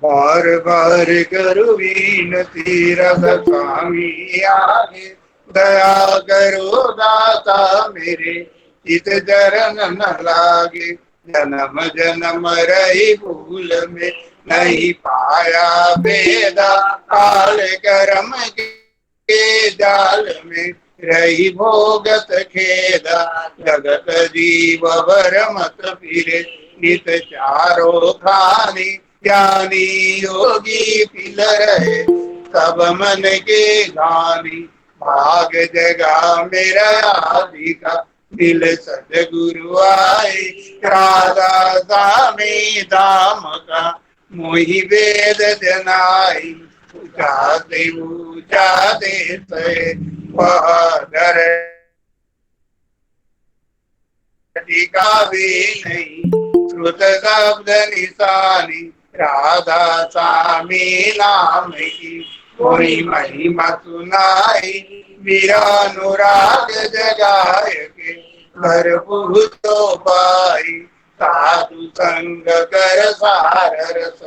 बार बार करो विनती रघ स्वामी आगे, दया करो दाता मेरे चित चरण न लागे। जन्म जन्म रही भूल में नहीं पाया बेदा, काल करम के जाल में रही भोगत खेदा। जगत जीव बर मत फिरे नित चारो खानी, ज्ञानी योगी पिल रहे सब मन के गानी। भाग जगा मेरा आदि का दिल सदगुरु आए, राधा स्वामी धाम का मोहि वेद जनाई। ऊंचाते ऊंचाते बहादर टीका भी नहीं, श्रुत शब्द निशानी राधा स्वामी नाम की कोई महिमा सुनाई। वीरानुराग जगाय के घर तो पाई, साधु संग कर सार रस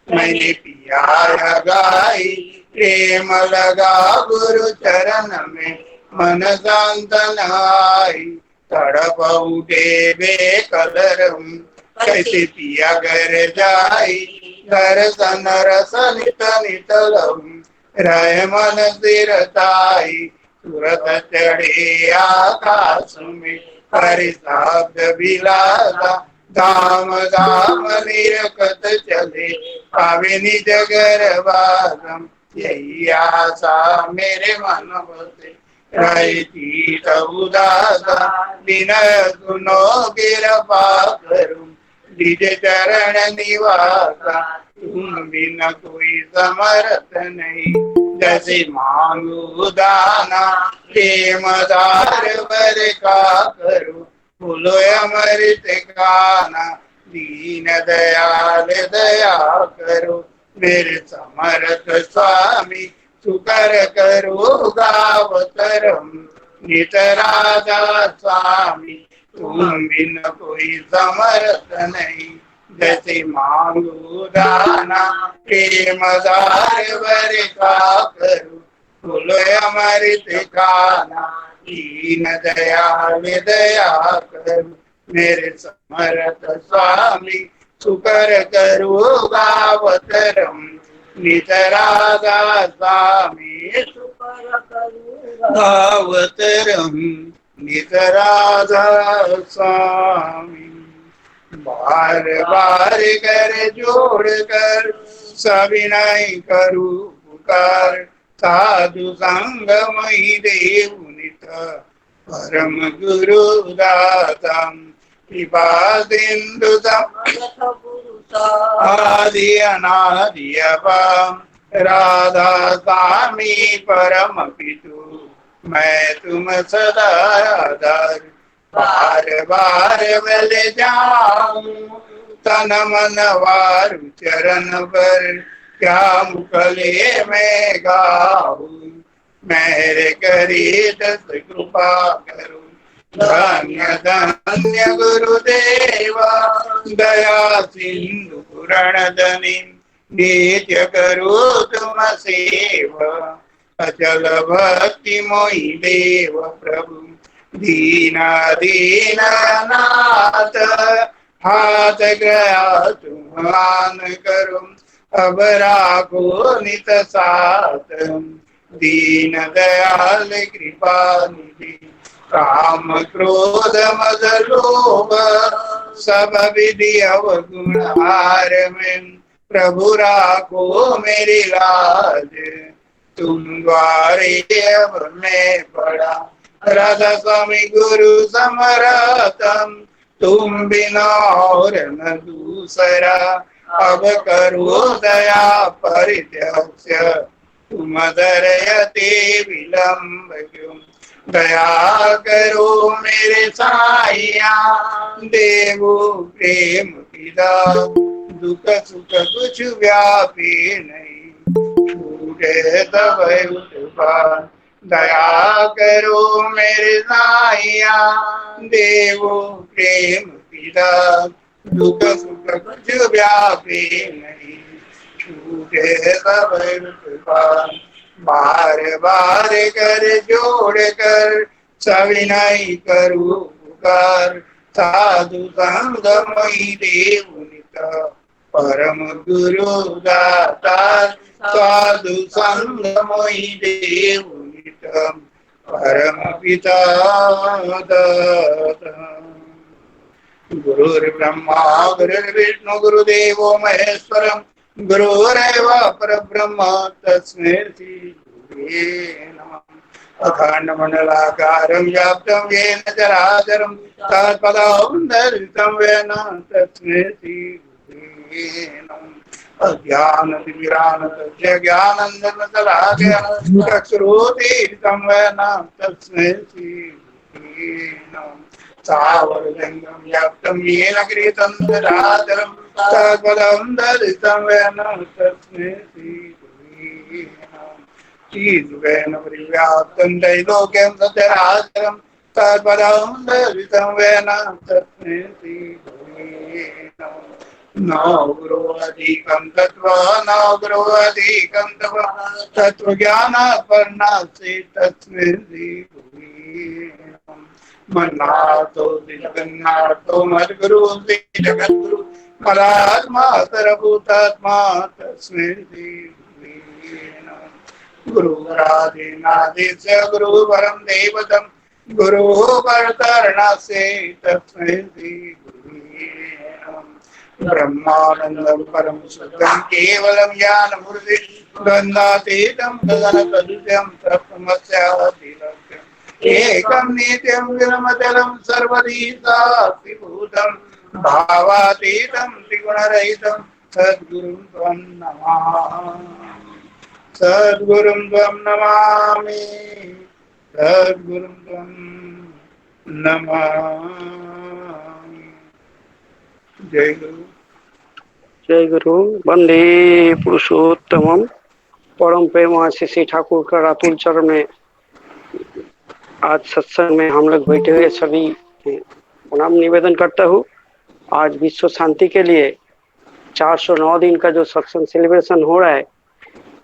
मैंने पिया गाई। प्रेम लगा गुरु चरण में मन शांतन आई, तड़प उठे बेकदरम कैसे पिया घर जाई। दर्शन रस नित नित लहु रह मन सिरताई, सूरत चढ़े आकाश में हरि शब्द बिलासा। धाम धाम निरखत चले पावे निज घर वासम, यही आशा मेरे मन बसे रही उदासा। विनय सुनो गिरपा करूं निज चरण निवासा, तुम बिना कोई समर्थ नहीं जैसे मांगू दाना। प्रेमदार वर का करो बोलो अमृत गाना, दीन दयाल दया करो मेरे समर्थ स्वामी। सुकर करो गावतरम नित राधा स्वामी, तुम बिन कोई समर्थ नहीं जैसे मांगू दाना। प्रेमदार वर का करो बोलो अमृत गाना, दीन दयाल दया करो मेरे समर्थ स्वामी। सुकर करो गावतरम नित राधा स्वामी, सुकर करो गावतरम नित राधा स्वामी। बार बार कर जोड़ कर सविनय करू पुकार, साधु संग मई देव नित परम गुरु दाता। कृपा सिंधु आदि अनादि अपार, राधा स्वामी परम पितु मैं तुम सदा आधार। बार बार मिल जाऊं तन मन वारु चरण पर, क्या मुखले में गाऊं मेरे करी दस कृपा करूं। धन्य धन्य गुरुदेवा दया सिंधु पुराण धनी, नित्य करो तुम सेवा अचल भक्ति मोहि देव प्रभु। दीना दीन नाथ हाथ गया तुम मान करो, अब राखो नित साथ दीन दयाल कृपा निधि। काम क्रोध मद लोभ सब विधि अवगुण हार में, प्रभु राखो मेरी लाज तुम द्वारे अब मैं पड़ा। राधा स्वामी गुरु समरतम तुम बिना और न दूसरा, अब करो दया परित्यक्ष तुम दरयते विलंब क्यों। दया करो मेरे साइया देवो प्रेम पिता, दुख सुख कुछ व्यापी नहीं छूटे तब उत्पाद। दया करो मेरे साइया, देवो प्रेम पिता, दुख सुख कुछ व्यापे नहीं, छूटे सब कृपा। बार बार कर जोड़ कर सविनय करू पुकार, साधु संग मई देव नित, परम गुरु दाता, साधु संग मई देव नित, परम पिता दाता। गुरुर्ब्रह्मा गुरुर्विष्णु गुरुदेवो महेश्वरम्, गुरुरेव परब्रह्म तस्मै श्री गुरुवे नमः। अखण्डमण्डलाकारं व्याप्तं येन चराचरं, तत्पदं दर्शितं येन तस्मै श्री गुरुवे नमः। अज्ञानतिमिरान्धस्य ज्ञानाञ्जनशलाकया चक्षुरुदीर्घं येन तस्मै श्री गुरुवे नमः। सावरजंगम व्याप्तं येन कृतं चराचरं, तत्पदं दर्शितं येन तस्मै श्रीगुरुवे नमः। श्रीसुखेन परिव्याप्तं त्रैलोक्यं सचराचरं, तत्पदं दर्शितं येन तस्मै श्रीगुरुवे नमः। न गुरुवधिकं तत्त्वा न गुरुवधिकं तव, तत्त्वज्ञानपर्णासि तस्मै श्रीगुरुवे नमः। मन्नाथो दिलगन्नाथो मद्गुरु जगद्गुरु, मरात्मा सर्वभूतात्मा तस्मै श्री गुरुवे नमः। गुरुराधीनादेश गुरु परम देवतम, गुरु परतरणासे तस्मै श्री गुरुवे नमः। ब्रह्मानंदं परम शुद्धं केवलं ज्ञानमूर्ति, गन्धातीतं गगनसदृशं तत्त्वमस्यादिलक्ष्यम्, एकं नित्यं विरमचलं सर्वधी साक्षिभूतं, भावातीतं त्रिगुणरहितं सद्गुरुं त्वं नमामि। सद्गुरुं त्वं नमामि, सद्गुरुं त्वं नमामि। जय गुरु। जय गुरु। वंदे पुरुषोत्तमम। परम प्रेमा श्री ठाकुर का रातुल चरण में आज सत्संग में हम लोग बैठे हुए सभी प्रणाम निवेदन करता हूँ। आज विश्व शांति के लिए 409 दिन का जो सत्संग सेलिब्रेशन हो रहा है,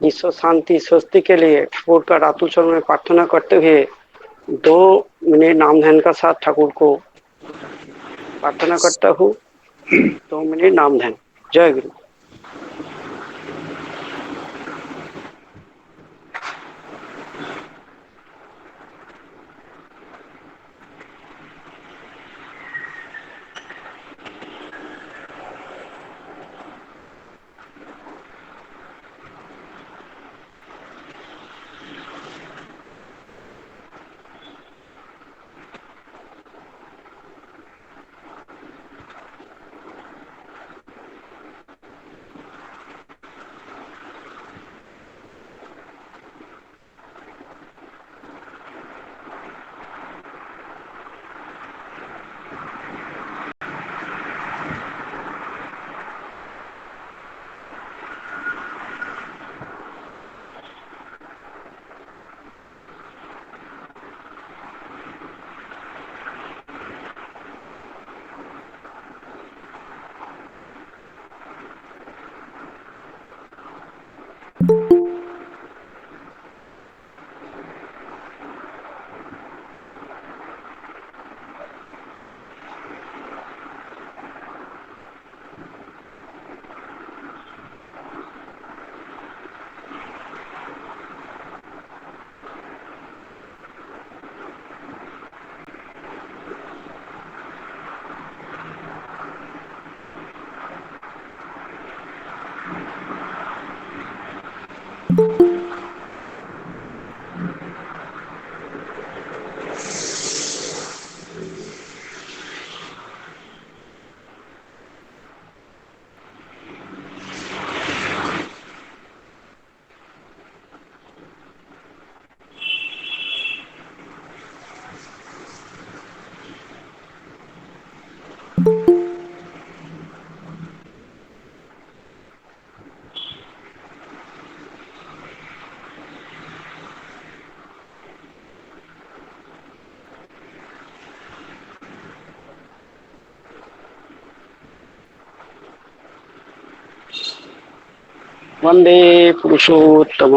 विश्व शांति स्वस्ति के लिए ठाकुर का रातुल चरण में प्रार्थना करते हुए 2 मिनट नाम ध्यान का साथ ठाकुर को प्रार्थना करता हूँ। 2 मिनट नाम ध्यान। जय गुरु। वंदे पुरुषोत्तम।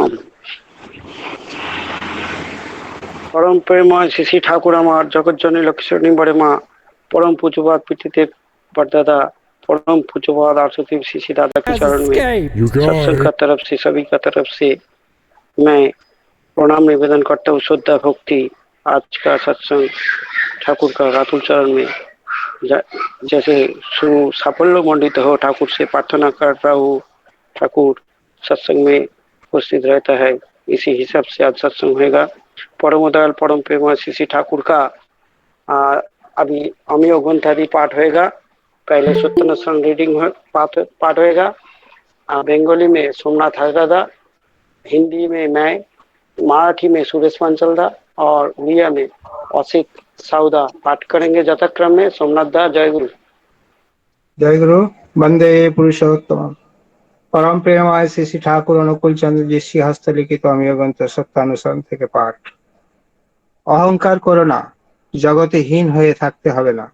परम प्रेमा श्री ठाकुर আমার জগৎজনী লক্ষ্মী बड़े माँ परम पूज्यपाद पीठित परदादा परम पूज्यपाद आशुदेव श्री दादा के चरण में सत्संग का तरफ से सभी का तरफ से मैं प्रणाम निवेदन करता हूँ। श्रद्धा भक्ति आज का सत्संग ठाकुर का रातुल चरण में जैसे साफल्य मंडित हो ठाकुर से प्रार्थना कर रहा हूँ। ठाकुर सत्संग में उपस्थित रहता है, इसी हिसाब से आज सत्संग होगा। परम दयाल परम प्रेमा श्री ठाकुर का अभी अमियो ग्रंथादि पाठ होगा। पहले सत्यनारायण रीडिंग पाठ होगा। बंगाली में सोमनाथ हरदादा, हिंदी में मैं, मराठी में सुरेश पांचलदा और उड़िया में असित साउदा पाठ करेंगे यथाक्रम में। सोमनाथ दा जय गुरु। जय गुरु। वंदे पुरुषोत्तम। परम प्रेमाय श्री ठाकुर अनुकूल चंद्र जी श्री हस्तलिखित अमीय ग्रंथ সত্যানুসরণ থেকে পাঠ। অহংকার করো না, জগতে হীন হয়ে থাকতে হবে না।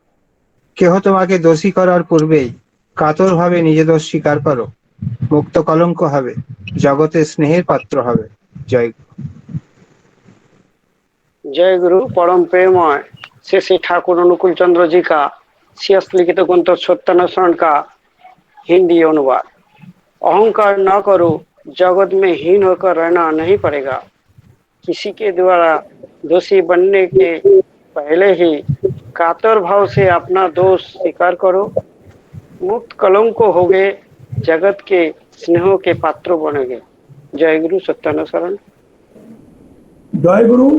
কেহ তোমাকে দোষী করার পূর্বেই কাতরভাবে নিজে দোষ স্বীকার করো, মুক্ত কলঙ্ক হবে, জগতে স্নেহের পাত্র হবে। জয় গুরু। जय गुरु। परम प्रेममय श्री ठाकुर अनुकूल चंद्र जी का श्रेष्ठ लिखित ग्रंथ सत्यानुसरण का हिंदी अनुवाद। अहंकार न करो, जगत में हीन होकर रहना नहीं पड़ेगा। किसी के द्वारा दोषी बनने के पहले ही कातर भाव से अपना दोष स्वीकार करो, मुक्त कलंक होगे, जगत के स्नेह के पात्र बनेंगे। जय गुरु। सत्यानुसरण। जय गुरु।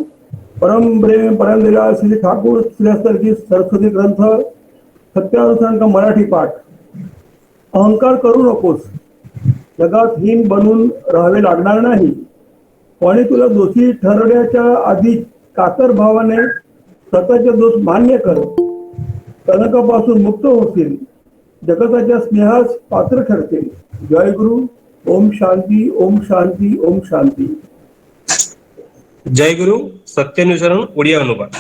परम प्रेम परम दयाल श्री ठाकुर श्रेष्ठ की सरस्वती ग्रंथ सत्यानुसरण का मराठी पाठ। अहंकार करू नकोस, जगात हीन बनून राहावे लागणार नाही। कोणी तुला दोषी ठरवण्याच्या आधी कातर भावाने स्वतःचे दोष मान्य कर, कलंकापासून मुक्त होतील, जगताच्या स्नेहास पात्र ठरतील। जय गुरु। ओम शांती, ओम शांती, ओम शांती। जय गुरु। सत्यानुसरण ओडिया अनुवाद।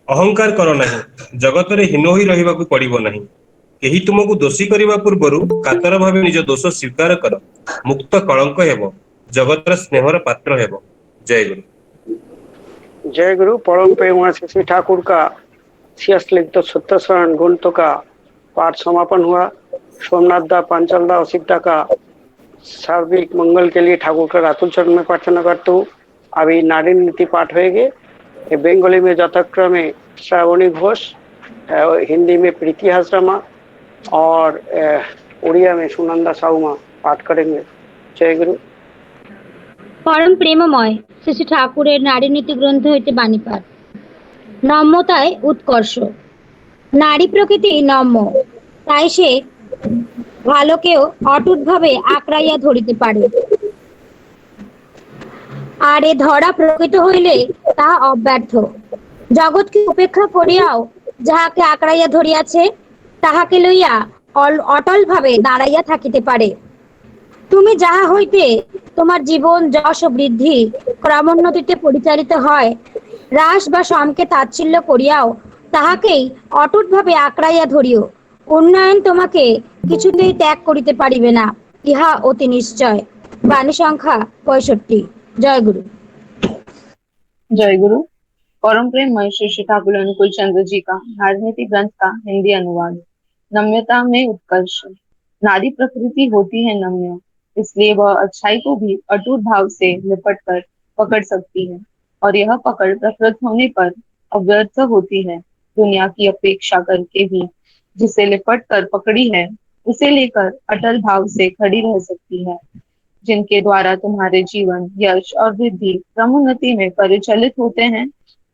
अहंकार कर नहीं, जगत रे हीन होई रहिबाकु पड़िबो नहीं। केही तुमको दोषी करिबा पूर्वरु कातर भावे निज दोष स्वीकार कर, मुक्त कलंक हेबो, जगत रे स्नेहर पात्र हेबो। जय गुरु। जय गुरु। परम प्रेम श्री ठाकुर का श्रेष्ठ लिखित सत्यानुसरण ग्रंथ का पाठ समापन हुआ। सोमनाथ दा पांचल दा असिता का सार्वजनिक मंगल के लिए ठाकुर का रातुल चरण में प्रार्थना करता हूँ। अभी नारी नीति पाठ होंगे। बंगाली में यथाक्रम श्रावणी घोष, हिंदी में प्रीति हाजरामा और उड़िया में सुनंदा साहुमा पाठ करेंगे। जय गुरु। परम प्रेममय श्री ठाकुरेर नारी नीति ग्रंथ हইতে বাণী পাঠ। নম্মতায় উৎকর্ষ। নারী প্রকৃতি নম্য, তাই সে ভালোকেও অটুটভাবে আঁকড়াইয়া ধরিতে পারে। আর এ ধরা প্রকৃত হইলে তাহা অব্যর্থ। জগৎকে উপেক্ষা করিয়াও যাহাকে আঁকড়াইয়া ধরিয়াছে তাহাকে লইয়া অটলভাবে দাঁড়াইয়া থাকিতে পারে। তুমি যাহা হইতে তোমার জীবন যশ ও বৃদ্ধি ক্রমোন্নতিতে পরিচালিত হয়, হ্রাস বা সমকে তাচ্ছিল্য করিয়াও তাহাকেই অটুটভাবে আঁকড়াইয়া ধরিও। উন্নয়ন তোমাকে কিছুতেই ত্যাগ করিতে পারিবে না, ইহা অতি নিশ্চয়। বাণী সংখ্যা 65। जय गुरु। जय गुरु। परम प्रेम श्री श्री ठाकुर अनुकूल चंद्र जी का राजनीति ग्रंथ का हिंदी अनुवाद। नम्यता में उत्कर्ष। नारी प्रकृति होती है नम्य, इसलिए वह अच्छाई को भी अटूट भाव से लिपट कर पकड़ सकती है, और यह पकड़ प्रकृत होने पर अव्यर्थ होती है। दुनिया की अपेक्षा करके भी जिसे लिपट कर पकड़ी है, उसे लेकर अटल भाव से खड़ी रह सकती है। जिनके द्वारा तुम्हारे जीवन यश और वृद्धि क्रमोन्नति में परिचालित होते हैं,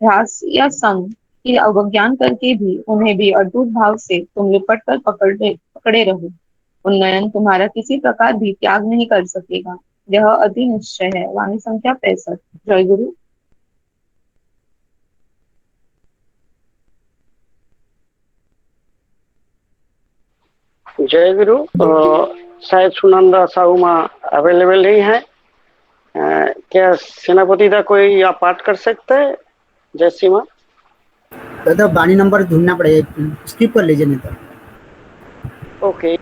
ह्रास या सम की अवज्ञान करके भी उन्हें भी अटूट भाव से तुम लिपट कर पकड़े रहो। उन्नयन तुम्हारा किसी प्रकार भी त्याग नहीं कर सकेगा, यह अति निश्चय है। वाणी संख्या 65। जय गुरु। जय गुरु। शायद सुनंदा साहुमा अवेलेबल नहीं है। क्या सेनापति दा कोई या पाठ कर सकते हैं? जय सीमा। दादा बाणी नंबर ढूंढना पड़ेगा, स्किप कर लीजिए नहीं तो। ओके।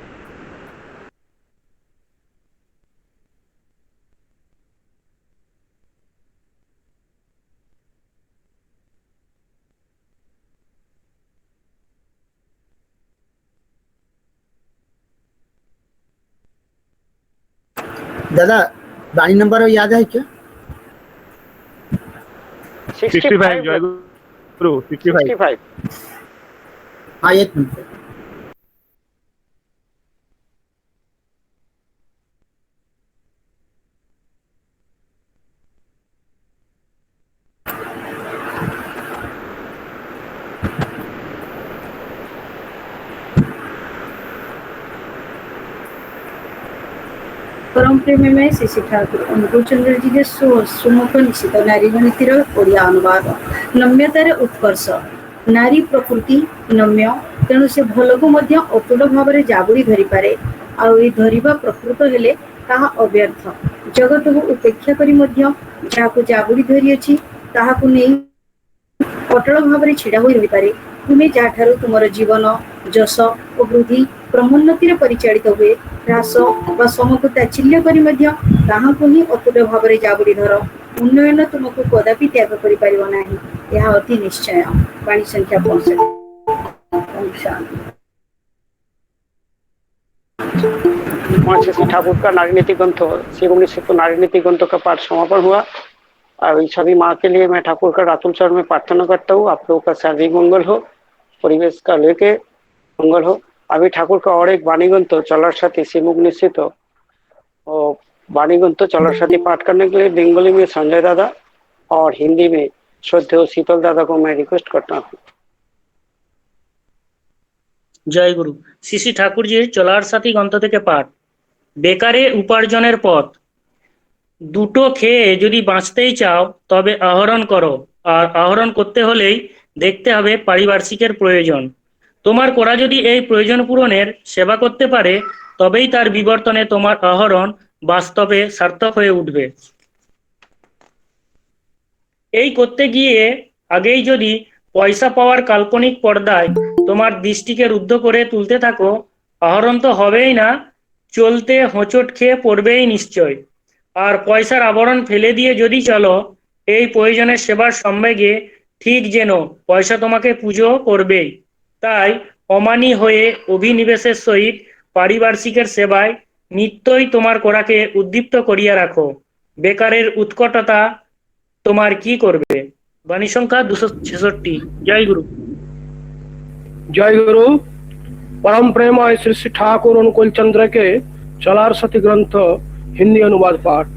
दादा बाणी नंबर याद है क्या? 65 जय गुरु 65। 65। हाँ एक मिनट। परम प्रेममय श्री श्री ठाकुर अनुकूल चंद्र जी के सुमुख निश्चित नारी गणितर ओडिया अनुवाद नम्यतार उत्कर्ष नारी प्रकृति नम्य तेणु से भल को अतुल भाव में जाबुड़ी धरी पारे आई धरिबा प्रकृत हेले ताहा अव्यर्थ जगत को उपेक्षा करी मध्य जाहाको जाबुड़ी धरी अछि ताहाको नेई अटल भाव में छिड़ा होई रही पारे तुम्हें जहाँठारू तुमर जीवन जश और वृद्धि क्रमोन्नतिर परिचालित हुए ह्रास व समको ताचिल्य करी मध्य ताहाको ही अतुल भाव में जाबुड़ी धर उन्नयन तुमको कदापि त्याग करि परिबो नाही यह अति निश्चय। वाणी संख्या 65। श्री ठाकुर का नारीनीति ग्रंथ शिरोमणि सेतु नारीनीति ग्रंथ का पाठ समापन हुआ। अब सभी माँ के लिए मैं ठाकुर का रातुल चरण में प्रार्थना करता हूँ आप लोगों का शारीरिक मंगल हो, परिवेश का लेके मंगल हो। अभी ठाकुर का और एक वाणी ग्रंथ चलर साथी श्रीमुख निश्चित हो और वाणी ग्रंथ चलर साथी पाठ करने के लिए बंगाली में संजय दादा और हिंदी में श्रद्धेय शीतल दादा को मैं रिक्वेस्ट करता हूँ। जय गुरु श्री श्री ठाकुर जी चलार साथी ग्रंथ থেকে পাঠ বেকারে উপার্জনের পথ দুটো খেয়ে যদি বাঁচতেই চাও তবে আহরণ করো আর আহরণ করতে হলেই দেখতে হবে পারিপার্শ্বিকের প্রয়োজন তোমার কোরা যদি এই প্রয়োজন পূরণের সেবা করতে পারে তবেই তার বিবর্তনে তোমার আহরণ বাস্তবে সার্থক হয়ে উঠবে এই করতে গিয়ে আগেই যদি পয়সা পাওয়ার কাল্পনিক পর্দায় তোমার দৃষ্টিকে রুদ্ধ করে তুলতে থাকো আহরণ তো হবেই না চলতে হোঁচট খেয়ে পড়বেই নিশ্চয় আর পয়সার আবরণ ফেলে দিয়ে যদি চলো এই প্রয়োজনের সেবার সম্বেগে ঠিক যেন পয়সা তোমাকে পুজো করবেই তাই অমানি হয়ে অভিনিবেশের সহিত পারিপার্শ্বিকের সেবায় নিত্যই তোমার কোরাকে উদ্দীপ্ত করিয়া রাখো বেকারের উৎকটতা তোমার কি করবে বাণী সংখ্যা 266 জয় গুরু। जय गुरु परम प्रेम श्री श्री ठाकुर अनुकूल चंद्र के चलार सती ग्रंथ हिंदी अनुवाद पाठ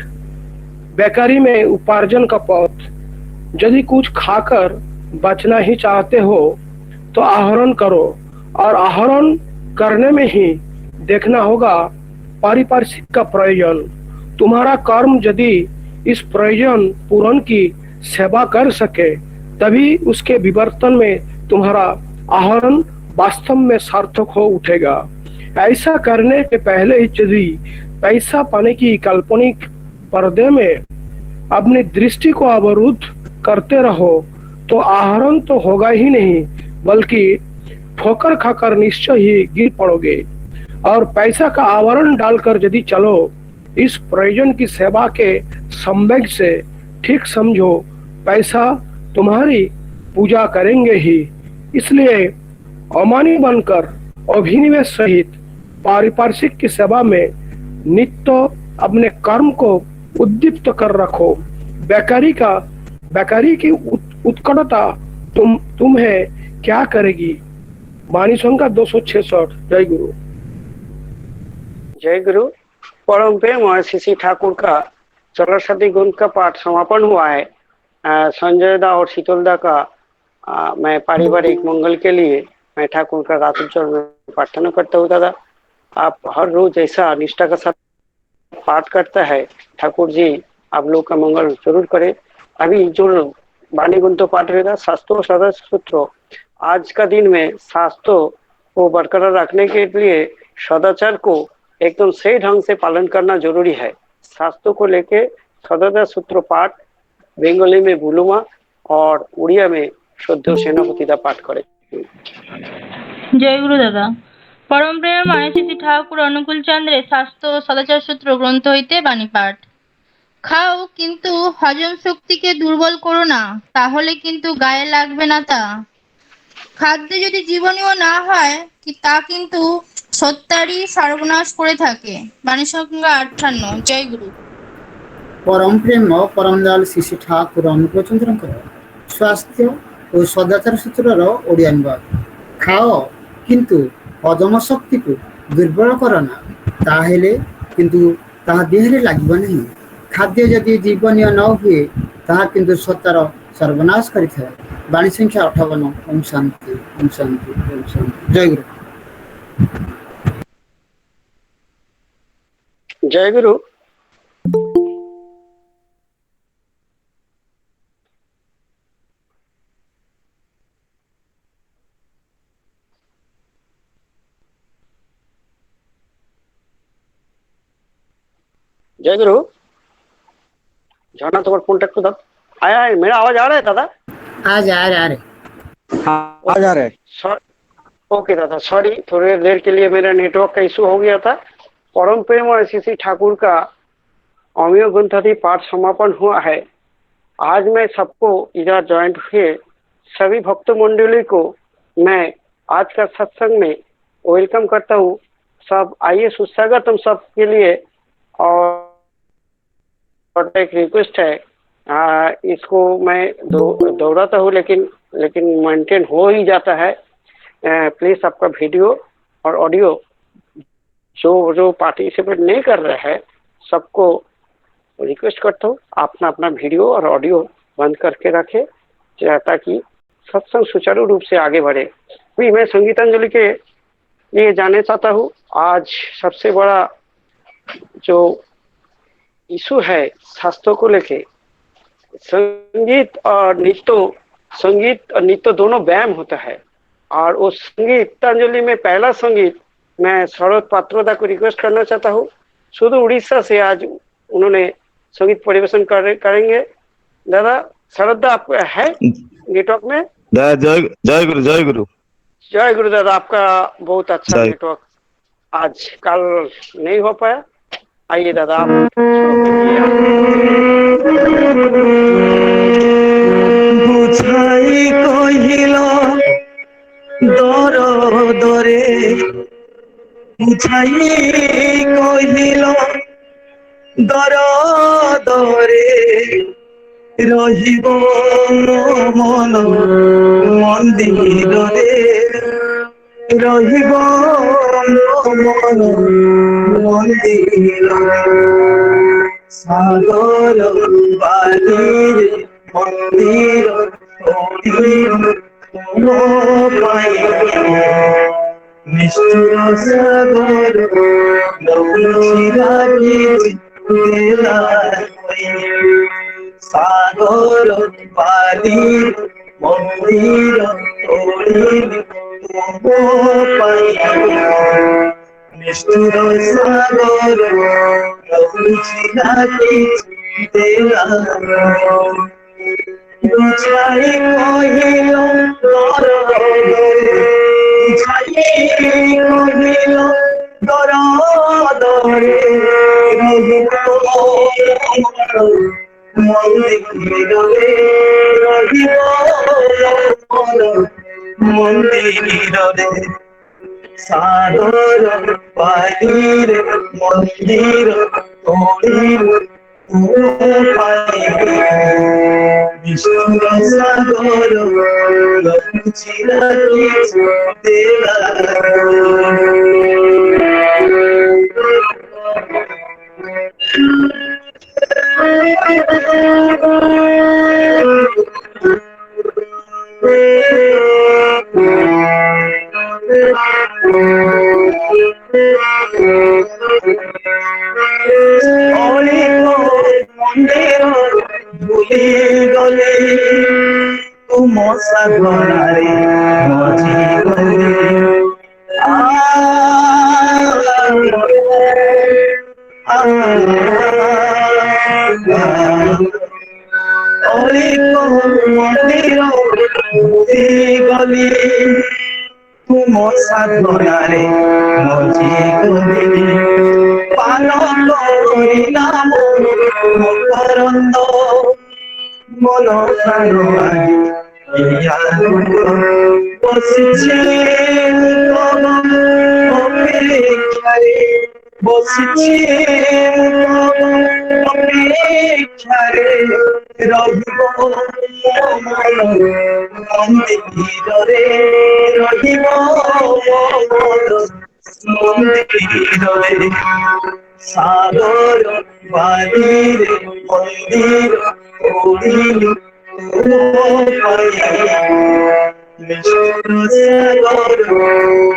बेकारी में उपार्जन का पथ यदि कुछ खाकर बचना ही चाहते हो तो आहरण करो और आहरण करने में ही देखना होगा पारिपार्श्विक का प्रयोजन तुम्हारा कर्म यदि इस प्रयोजन पूर्ण की सेवा कर सके तभी उसके विवर्तन में तुम्हारा आहरण वास्तव में सार्थक हो उठेगा। ऐसा करने के पहले ही यदि पैसा पाने की काल्पनिक पर्दे में अपनी दृष्टि को अवरुद्ध करते रहो तो आहरण तो होगा ही नहीं बल्कि ठोकर खाकर निश्चय ही गिर पड़ोगे और पैसा का आवरण डालकर यदि चलो इस प्रयोजन की सेवा के संवेग से ठीक समझो पैसा तुम्हारी पूजा करेंगे ही इसलिए अमानी बनकर अभिनिवेश सहित पारिपार्श्विक की सेवा में नित्य अपने कर्म को उद्दीप्त कर रखो बेकारी की उत्कटता तुम्हें क्या करेगी। वाणी संख्या 266 जय गुरु। जय गुरु परम प्रेम श्री श्री ठाकुर का चलर साथी ग्रंथ का पाठ समापन हुआ है। संजय दा और शीतल दा का मैं पारिवारिक मंगल के लिए मैं ठाकुर का रातुल चरण में प्रार्थना करता हूँ। दादा आप हर रोज ऐसा निष्ठा के साथ पाठ करता है ठाकुर जी आप लोग का मंगल जरूर करे। अभी जो वाणी ग्रंथ पाठ होगा शास्त्रों सदस्य सूत्रों आज का दिन में शास्त्रों को बरकरार रखने के लिए सदाचार को एकदम सही ढंग से पालन करना जरूरी है। शास्त्रों को लेके सदाचार सूत्र पाठ बंगाली में बुलुमा और उड़िया में श्रद्धेय सेनापति दा पाठ करे। जय गुरु दादा परम प्रेम श्री ठाकुर अनुकूल चंद्रे शास्त्र सदाचार सूत्र ग्रंथ हईते बाणी पाठ खाओ किन्तु हजम शक्ति के दुर्बल करो ना ताहले किन्तु गाये लागबे ना ता खाद्य यदि जीवनीय ना हय कि ता किन्तु সত্যারই সর্বনাশ করে থাকে। বাণী সংখ্যা 58। জয় গুরু। परम प्रेम परम दयाल श्री श्री ठाकुर अनुकूल चंद्र स्वास्थ्य और सदाचार सूत्रर ओडिया अनुवाद खाओ किंतु हजम शक्ति को दुर्बल करना ताहेले किंतु ताहा देहरे लागिब नहीं खाद्य यदि जीवनीय न हुए ताहा किंतु सत्तार सर्वनाश करिଥାଏ। बाणी संख्या 58। ओम शांति ओम शांति ओम शांति। जय गुरु। जय गुरु। जय गुरु। जाना तुम्हारा कॉन्टेक्ट तो आया है, मेरा आवाज आ रहा है दादा? आ रहे आ जा रहे। ओके दादा, सॉरी थोड़ी देर के लिए मेरा नेटवर्क का इशू हो गया था। परम प्रेम और श्री ठाकुर का अमीय ग्रंथादि पाठ समापन हुआ है। आज मैं सबको इधर ज्वाइंट हुए सभी भक्त मंडली को मैं आज का सत्संग में वेलकम करता हूँ। सब आइए, सुस्वागतम सबके लिए। और एक रिक्वेस्ट है, इसको मैं दोहराता हूँ लेकिन मेंटेन हो ही जाता है। प्लीज आपका वीडियो और ऑडियो जो पार्टिसिपेट नहीं कर रहे हैं सबको रिक्वेस्ट करता हूँ अपना अपना वीडियो और ऑडियो बंद करके रखे ताकि सत्संग सुचारू रूप से आगे बढ़े। अभी मैं संगीतांजलि के लिए जानना चाहता हूँ। आज सबसे बड़ा जो इशू है शास्त्रों को लेके, संगीत और नृत्य दोनों व्यायाम होता है। और उस संगीतांजलि में पहला संगीत मैं शरद पात्रोदा को रिक्वेस्ट करना चाहता हूँ। शुद्ध उड़ीसा से आज उन्होंने संगीत परिवेशन करेंगे। दादा शरद आप है नेटवर्क में? जय गुरु जय गुरु जय गुरु। दादा आपका बहुत अच्छा नेटवर्क आज कल नहीं हो पाया। आइए दादा आप बुझाई कहिल दर दरे बुझाई कहिल दर दरे रहिब मन मंदिरे रहिब मन मंदिर सागर बाली मंदिर निष्ठुर सागर सागर बाली मंदिर निष्ठुर सागर बुझाई कहिल दर दरे मंदिरे मंदिरे सागर पाइरे मंदिर विष्णु सागर मंदिर भूली गले तुम सागरारे मजी गले मंदिर भूली गली तुम सागरारे मजी गले पान नाम মকরন্দ মন প্রাণ বসিছে অপেক্ষারে বসিছি অপেক্ষারে রহিব মন্দিরে রহিব মন্দিরে সাগর বাড়িরে মন্দির ওড়িল সাগর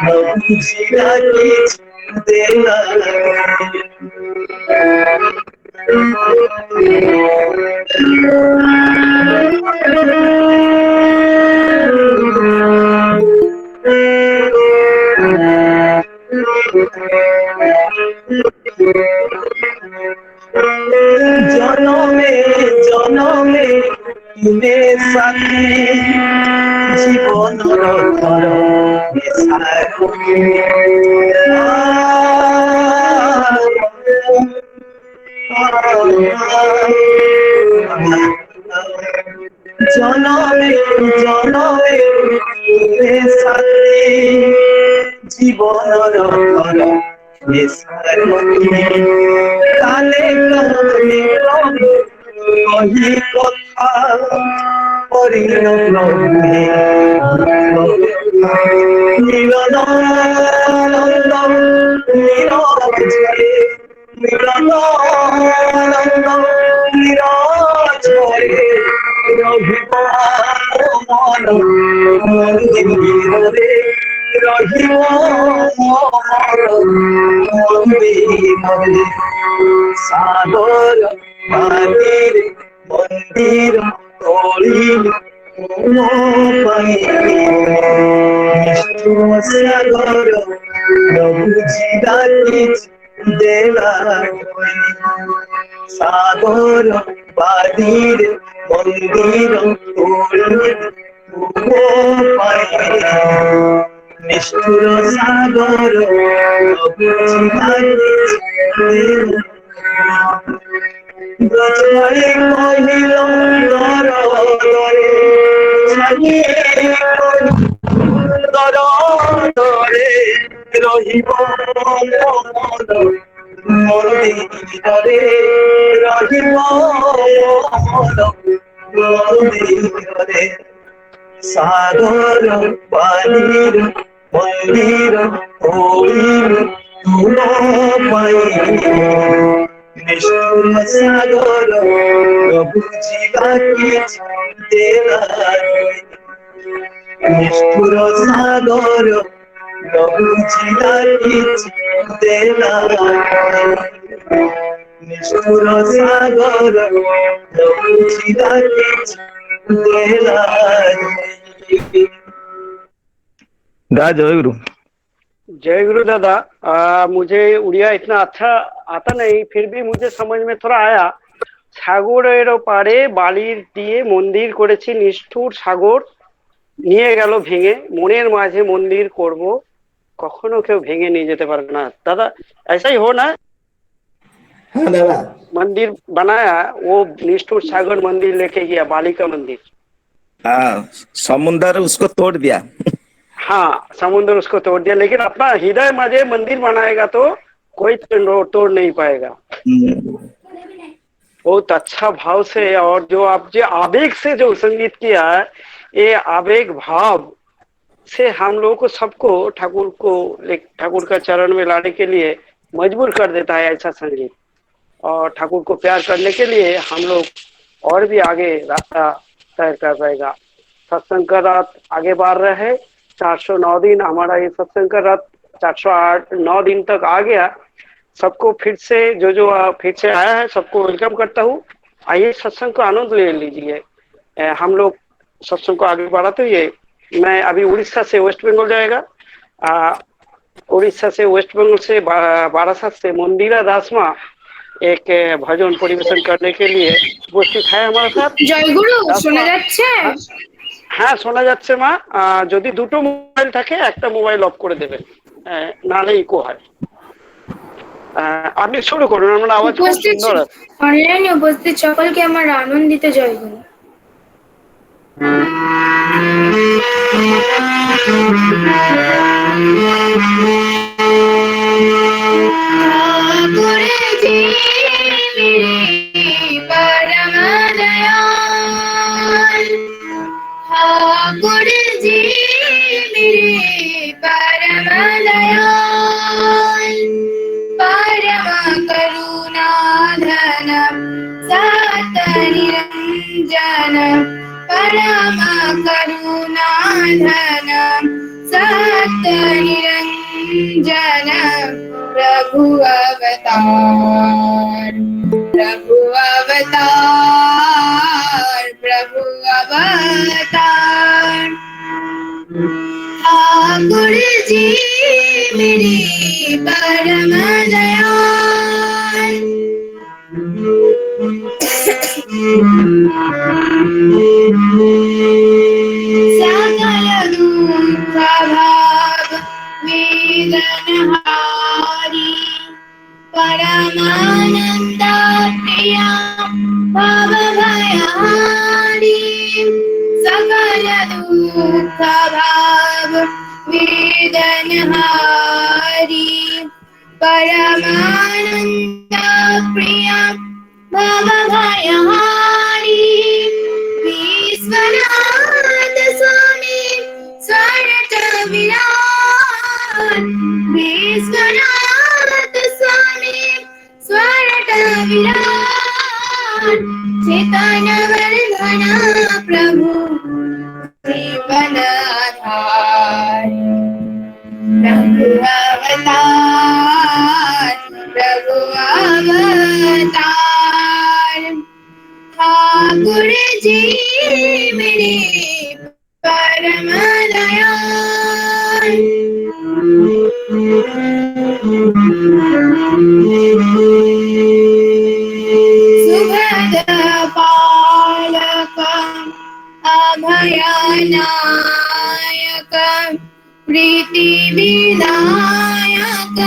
বুঝিয়া কিছু দেলা জনমে জনমে তুমে সাথী জীবনর ঘর জনমে জনমে তুমে সাথী জীবনর ঘর কালে কালে কহি কথা করিল মিলনানন্দ নিরজরে মিলনানন্দ নিরজরে রহিব মন মন্দিরে রহিব মন্দিরে সাগর বাড়ির মন্দির তলিল সাগর বুঝিয়া কিছু দেলা সাগর বাড়ির মন্দির তলিল নিষ্ঠুর সাগর বুঝিয়া কহিল দরে রহিব মন্দিরে রহিব মন্দিরে সাগর বাড়ির মন্দির হইল তুল নিষ্ঠুর সাগর বুঝিবা কিছু দেলা নিষ্ঠুর সাগর বুঝিবা কিছু দেলা নিষ্ঠুর সাগর বুঝিবা কিছু देला दा जय गुरु। जय गुरु दादा। मुझे उड़िया इतना अच्छा आता नहीं, फिर भी मुझे समझ में थोड़ा आया। সাগরের পাড়ে বালির দিয়ে মন্দির করেছি, নিষ্ঠুর সাগর নিয়ে গেল ভেঙে, মনের মাঝে মন্দির করব, কখনো কেউ ভেঙে নিয়ে যেতে পারবে না। दादा ऐसा ही हो ना? हाँ दादा। मंदिर बनाया, वो निष्ठुर सागर मंदिर लेके गया, बाली का मंदिर। हाँ, समुद्र उसको तोड़ दिया। हाँ, समुद्र उसको तोड़ दिया, लेकिन अपना हृदय मजे मंदिर बनाएगा तो कोई तोड़ नहीं पाएगा। बहुत अच्छा भाव से, और जो आप जो आवेग से जो संगीत किया है, ये आवेग भाव से हम लोगों को सबको ठाकुर का चरण में लाने के लिए मजबूर कर देता है ऐसा संगीत। और ठाकुर को प्यार करने के लिए हम लोग और भी आगे रास्ता तय कर रहेगा। सत्संग का रात आगे बढ़ रहा है, 409 दिन हमारा ये सत्संग का रात 409 दिन तक आ गया। सबको फिर से जो फिर से आया है सबको वेलकम करता हूँ। आइए सत्संग को आनंद ले लीजिए। हम लोग सत्संग को आगे बढ़ाते हुए, मैं अभी उड़ीसा से वेस्ट बंगाल जाएगा, उड़ीसा से वेस्ट बंगाल से बारासात से मंदिरा दास माँ एक भजन परिवेशन करने के लिए उपस्थित है हमारे साथ। জয় গুরু, শোনা যাচ্ছে? হ্যাঁ শোনা যাচ্ছে মা। যদি দুটো মোবাইল থাকে একটা মোবাইল অফ করে দেবেন, নাহলে ইকো হয়। আপনি শুরু করুন, আমার আওয়াজ খুব সুন্দর আছে। অনলাইনে উপস্থিত সকলকে আমার আনন্দিত জয় গুরু। परम करुणाधन सत्य निरंजन प्रभु अवतार प्रभु अवतार प्रभु अवतार। ठाकुर जी मेरी परम दयाल सकल दुख भाव वेदनहारी परमानंद प्रिया भव भयहारी सकल दुख भाव वेदनहारी परमानंद प्रिया भव भयहारी विश्वनाथ स्वामी स्वरट विराट विश्वनाथ स्वामी स्वरट विराट चेतन वर्धन प्रभु जीवन आधार प्रभु अवतार प्रभु अवतार। ठाकुर जी मेरे परम दयाल सुभद पालक अभयनायक प्रीति विधायक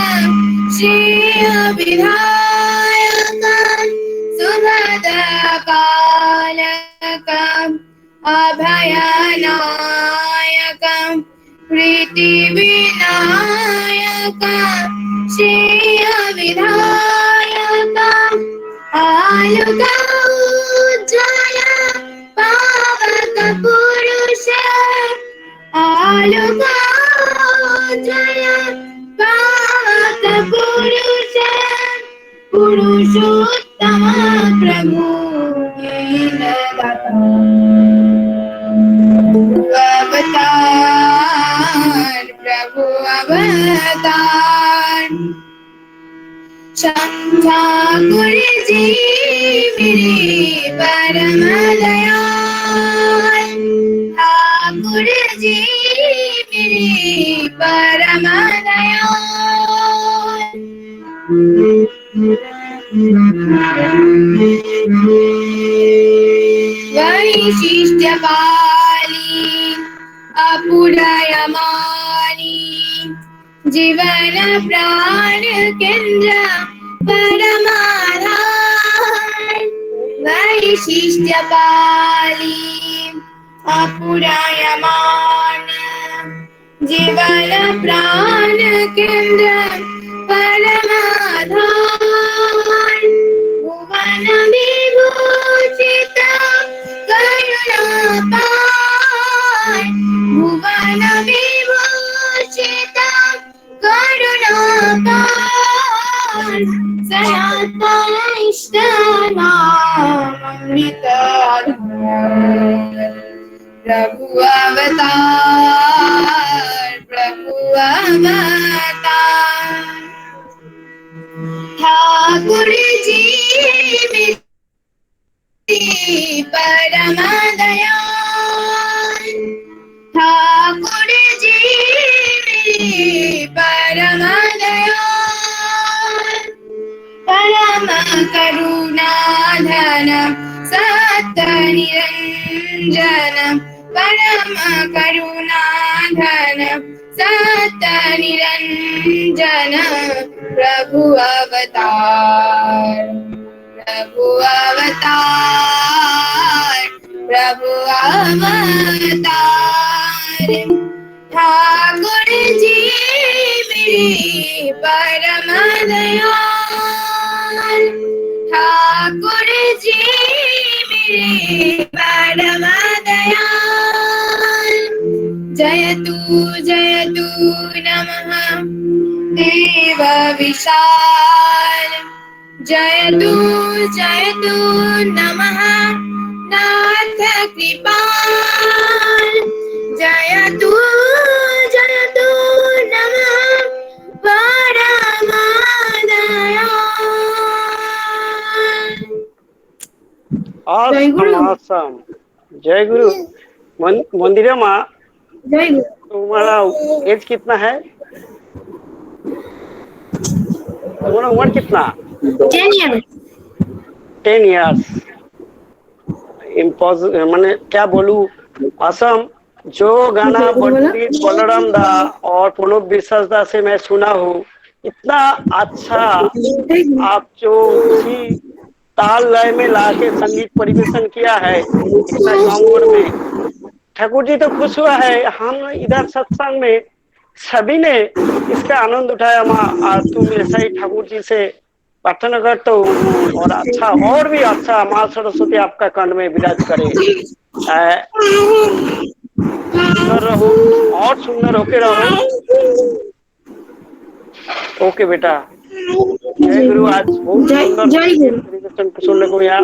श्रेय विधायक सुभद पालक अभयनायक प्रीति विनायक श्रेय विधायक आलोक उज्ज्वल पावक पुरुष आलोक उज्ज्वल पावक पुरुष पुरुषोत्तम प्रभु अवतार प्रभु अवतार। ठाकुर जी मेरे परम दयाल ठाकुर जी मेरे परम दयाल। वैशिष्ट्य पाली अपुरयमानी जीवन प्राण केंद्र परमाधार वैशिष्ट्य पाली अपुरयमान जीवन प्राण केंद्र परमाधार भुवन विभूषित करुणापार भुवन विभूषित करुणापार सनातन इष्ट नामृत प्रभु अवतार प्रभु अवतार। ठाकुर जी मेरे परम दयाल ठाकुर जी मेरे परम दयाल परम करुणाधन सत्य निरंजन परम करुणाधन सत्य निरंजन प्रभु अवतार प्रभु अवतार प्रभु अवतार। ठाकुर जी मेरे परम दयाल ठाकुर जी मेरे परम दयाल। जयतु नमः देव विशाल जयतु नमः नाथ कृपाल जय तू नमः परमादयाल। जय गुरु। awesome. जय गुरु। मंदिरा माँ, जय गुरु। तुम्हारा एज कितना है? तुम्हारा उम्र कितना? 10 years। 10 years। मैंने क्या बोलूं, असम। जो गाना पंडित बलराम दा और प्रणब विश्वास दा से मैं सुना हूँ, इतना अच्छा आप जो उसी ताल लय में लाके संगीत परिवेशन किया है इतना कम उम्र में। ठाकुर जी तो खुश हुआ है। हम इधर सत्संग में सभी ने इसका आनंद उठाया। माँ तुम ऐसा ही ठाकुर जी से प्रार्थना करता हूँ और अच्छा और भी अच्छा माँ सरस्वती आपका कंठ में विराज करे। सुंदर रहो और सुंदर होके रहो। ओके बेटा। जय गुरु। आज बहुत सुंदर परिवेशन सुनने को मिला।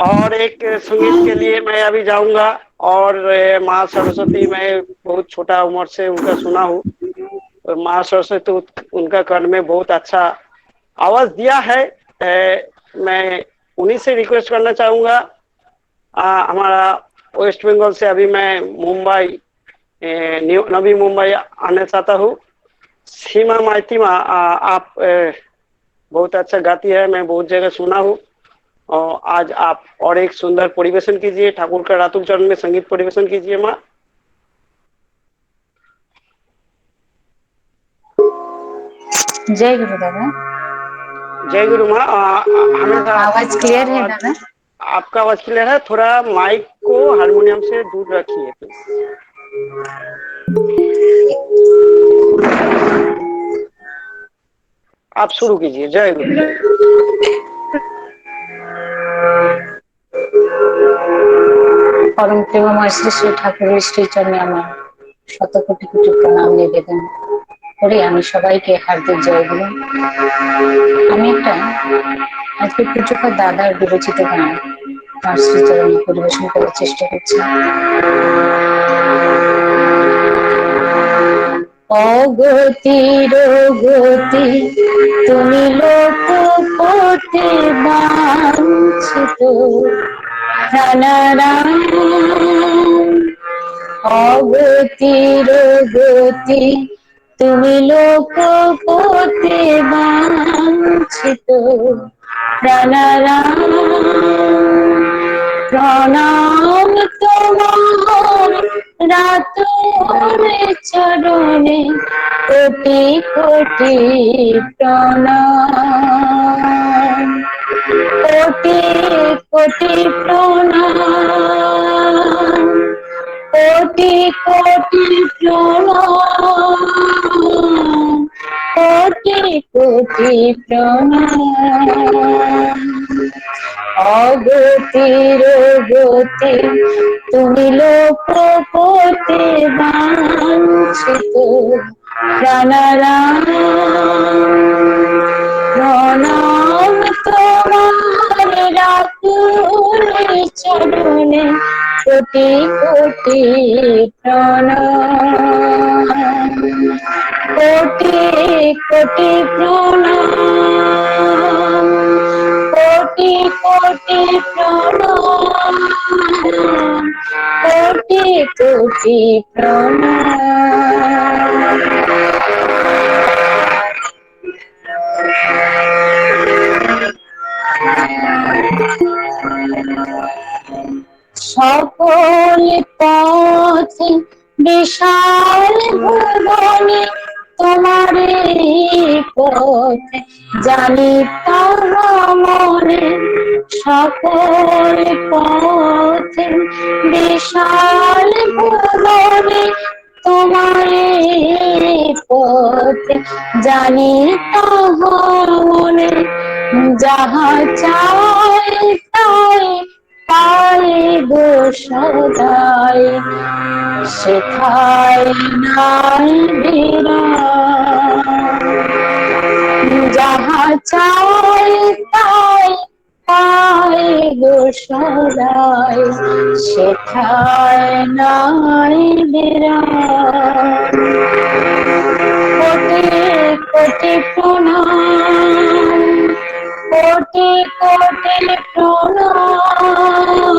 और एक संगीत के लिए मैं अभी जाऊंगा। और माँ सरस्वती, मैं बहुत छोटा उम्र से उनका सुना हूँ। माँ सरस्वती उनका कंठ में बहुत अच्छा आवाज दिया है। मैं उन्हीं से रिक्वेस्ट करना चाहूंगा। हमारा वेस्ट बंगाल से अभी मैं मुंबई, नवी मुंबई आना चाहता हूँ। सीमा माइती माँ, आप बहुत अच्छा गाती है, मैं बहुत जगह सुना हूँ। और आज आप और एक सुंदर परिवेशन कीजिए, ठाकुर का रातुल चरण में संगीत परिवेशन कीजिए माँ। जय गुरु दादा। जय गुरु माँ। हमेशा आवाज क्लियर है दादा? आपका आवाज क्लियर है। थोड़ा माइक को हारमोनियम से दूर रखिए प्लीज। आप शुरू कीजिए। जय गुरु। परम प्रेममय श्री श्री ठाकुर श्री चरणे আমার শত কোটি কোটি প্রণাম নিবেদন করে আমি সবাইকে হার্দিক জয় গুরু। আমি একটা আজকে পূজ্যপাদ দাদার বিরচিত গান তার শ্রীচরণে পরিবেশন করার চেষ্টা করছি। অগতির গতি তুমি লোকপতি বাঞ্ছিত প্রাণারাম। অগতির গতি তুমি লোকপতি বাঞ্ছিত প্রাণারাম। প্রণাম তোমার রাতুল চরণে কোটি কোটি প্রণাম। কোটি কোটি প্রণাম। কোটি কোটি প্রণাম। কোটি কোটি প্রণাম। অগতির গতি তুমি লোকপতি বাঞ্ছিত প্রাণারাম। প্রণাম তোমার রাতুল চরণে কোটি কোটি প্রণাম। কোটি কোটি প্রণাম। কোটি কোটি প্রণাম। কোটি কোটি প্রণাম। সকল পথে বিশাল ভুবনে তোমারে পথ জানি তাহা মনে। সকল পথে বিশাল ভুবনে তোমারে পথ জানি তাহা মনে। যাহা চাই তাই পাই গো সদাই সেথায় নাই বিরাম। যাহা চাই তাই পাই গোশালায় সেথায় নাই বিরাম। কোটি কোটি প্রণাম, কোটি কোটি প্রণাম,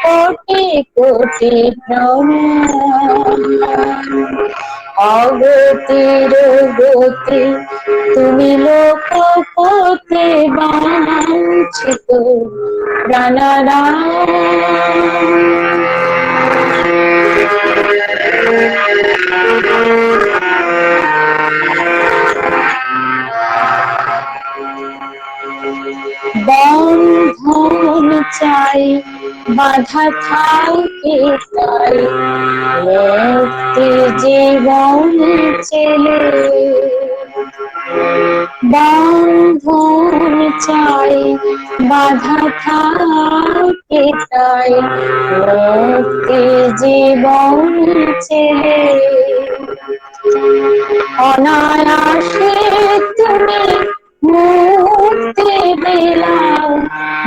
কোটি কোটি প্রণাম। অগতির গতি তুমি লোকপথে বাঞ্ছিত প্রাণারাম। বন্ধন চাই বাধা থাকে তাই মুক্তি জীবন চেলে। বন্ধন চাই বাধা থাকে তাই মুক্তি জীবন চেলে। অনায়াসে তুমি মুক্তি দিলাম,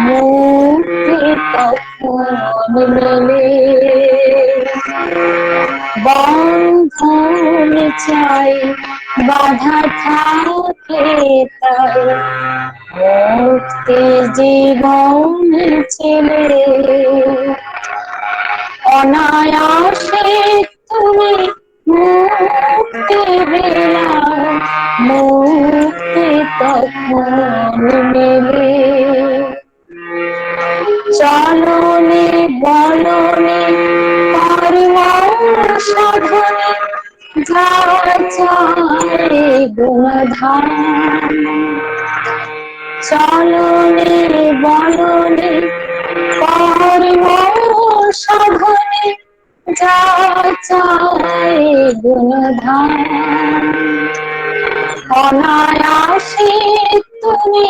মুক্তি তখন মেলে। বন্ধন চাই বাধা থাকে তাই মুক্তি জীবন ছেলে। অনায়াসে তুমি মুক্তি দিলাম, মুক্তি তখন মেলে। চলনে বলনে কর্ম সাধনে যা চাই গুণধাম। চলনে বলনে কর্ম সাধনে যা চাই গুণধাম। অনায়াসে তুমি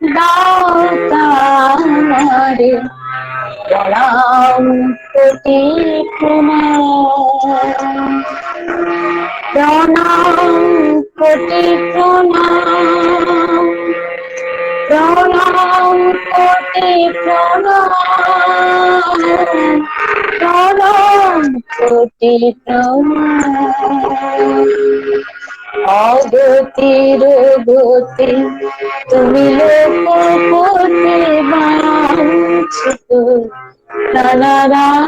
দাও তারে প্রণাম কোটি প্রণাম। প্রণাম কোটি প্রণাম, প্রণাম কোটি প্রণাম, প্রণাম কোটি প্রণাম। অগতির গতি তুমি লোকপথে বাঞ্ছিত প্রাণারাম।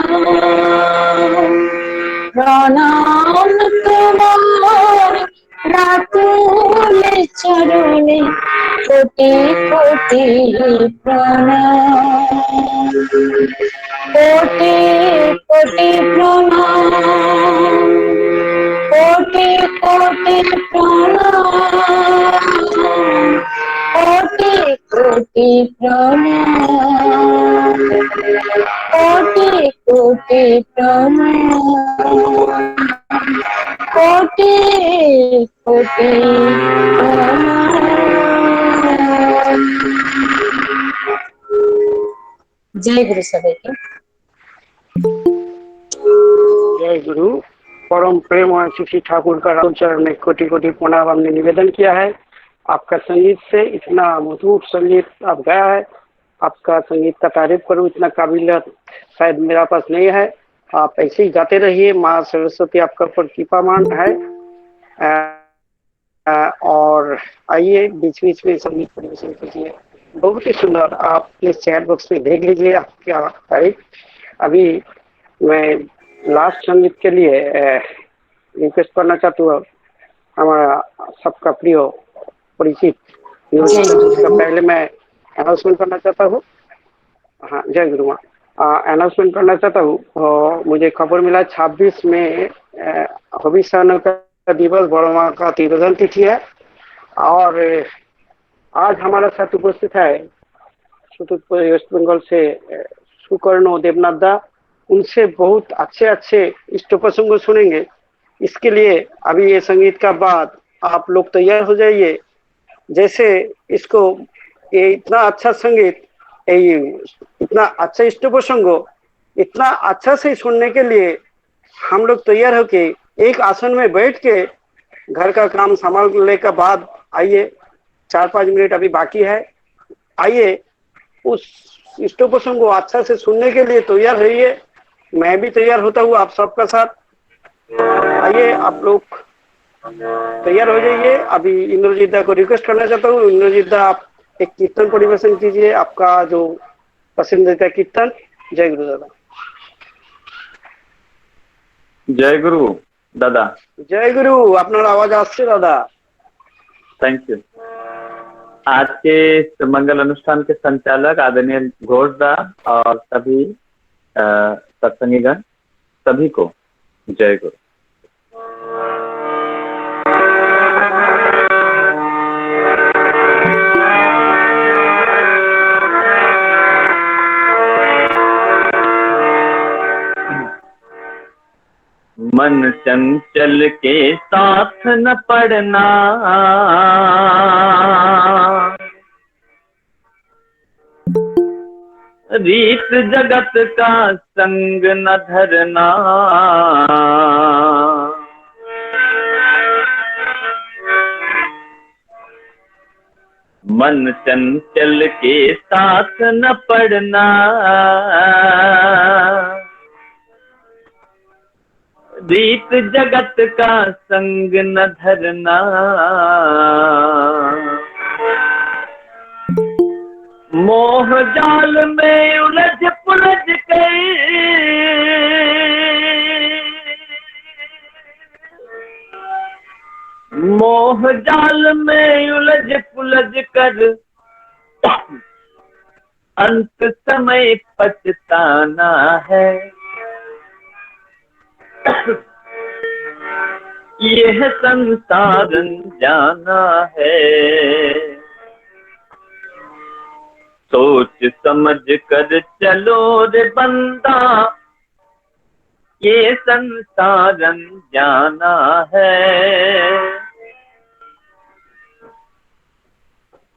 প্রণাম তোমার রাতুল চরণে কোটি কোটি প্রণাম। কোটি কোটি প্রণাম, কোটি কোটি প্রণাম, কোটি কোটি প্রণাম, কোটি কোটি প্রণাম, কোটি কোটি প্রণাম। জয় গুরু সবাইকে। जय गुरु। परम प्रेम और श्री ठाकुर का राहुल चरण में कोटि कोटि प्रणाम हमने निवेदन किया है। आपका संगीत से इतना मधुर संगीत आप गाया है, आपका संगीत का तारीफ करूं इतना काबिलियत शायद मेरा पास नहीं है। आप ऐसे ही गाते रहिए, माँ सरस्वती आपका ऊपर कृपामान है। और आइए बीच बीच में संगीत परिवेशन कीजिए, बहुत ही सुंदर। आप प्लीज चैट बॉक्स में देख लीजिए आपका तारीफ। अभी मैं लास्ट संगीत के लिए रिक्वेस्ट करना चाहता हूँ हमारा सबका प्रिय परिचित का पहले मैं अनाउंसमेंट करना चाहता हूँ। हाँ जय गुरु माँ। अनाउंसमेंट करना चाहता हूँ। मुझे खबर मिला 26 में हविष्यान का दिवस बड़ो माँ का तिरोधन तिथि है। और आज हमारे साथ उपस्थित है वेस्ट बंगाल से सुकर्ण देवनाथ दा। उनसे बहुत अच्छे अच्छे इष्ट प्रसंग सुनेंगे। इसके लिए अभी ये संगीत का बाद आप लोग तैयार हो जाइए। जैसे इसको ये इतना अच्छा संगीत, इतना अच्छा इष्ट प्रसंग इतना अच्छा से सुनने के लिए हम लोग तैयार होके एक आसन में बैठ के घर का काम संभालने के बाद आइए, 4-5 मिनट अभी बाकी है। आइए उस इष्ट प्रसंग को अच्छा से सुनने के लिए तैयार रहिए। मैं भी तैयार होता हूँ आप सबका साथ। आइए आप लोग तैयार हो जाइए। अभी इंद्रजीत दा को रिक्वेस्ट करना चाहता हूँ। इंद्रजीत दा आप एक कीर्तन परिवेशन कीजिए, आपका जो पसंदीदा कीर्तन। जय गुरु दादा। जय गुरु दादा। जय गुरु। আপনার आवाज আসছে दादा। Thank you. आज के इस मंगल अनुष्ठान के संचालक आदरणीय घोष दा और सभी सत्संगीगण सभी को जय गुरु। मन चंचल के साथ न पड़ना, रीत जगत का संग न धरना। मन चंचल के साथ न पड़ना, रीत जगत का संग न धरना। मोह जाल में उलझ पुलझ कर, मोह जाल में उलझ पुलझ कर अंत समय पछताना है। यह संसार जाना है, सोच समझ कर चलो रे बंदा। ये संसार जाना है,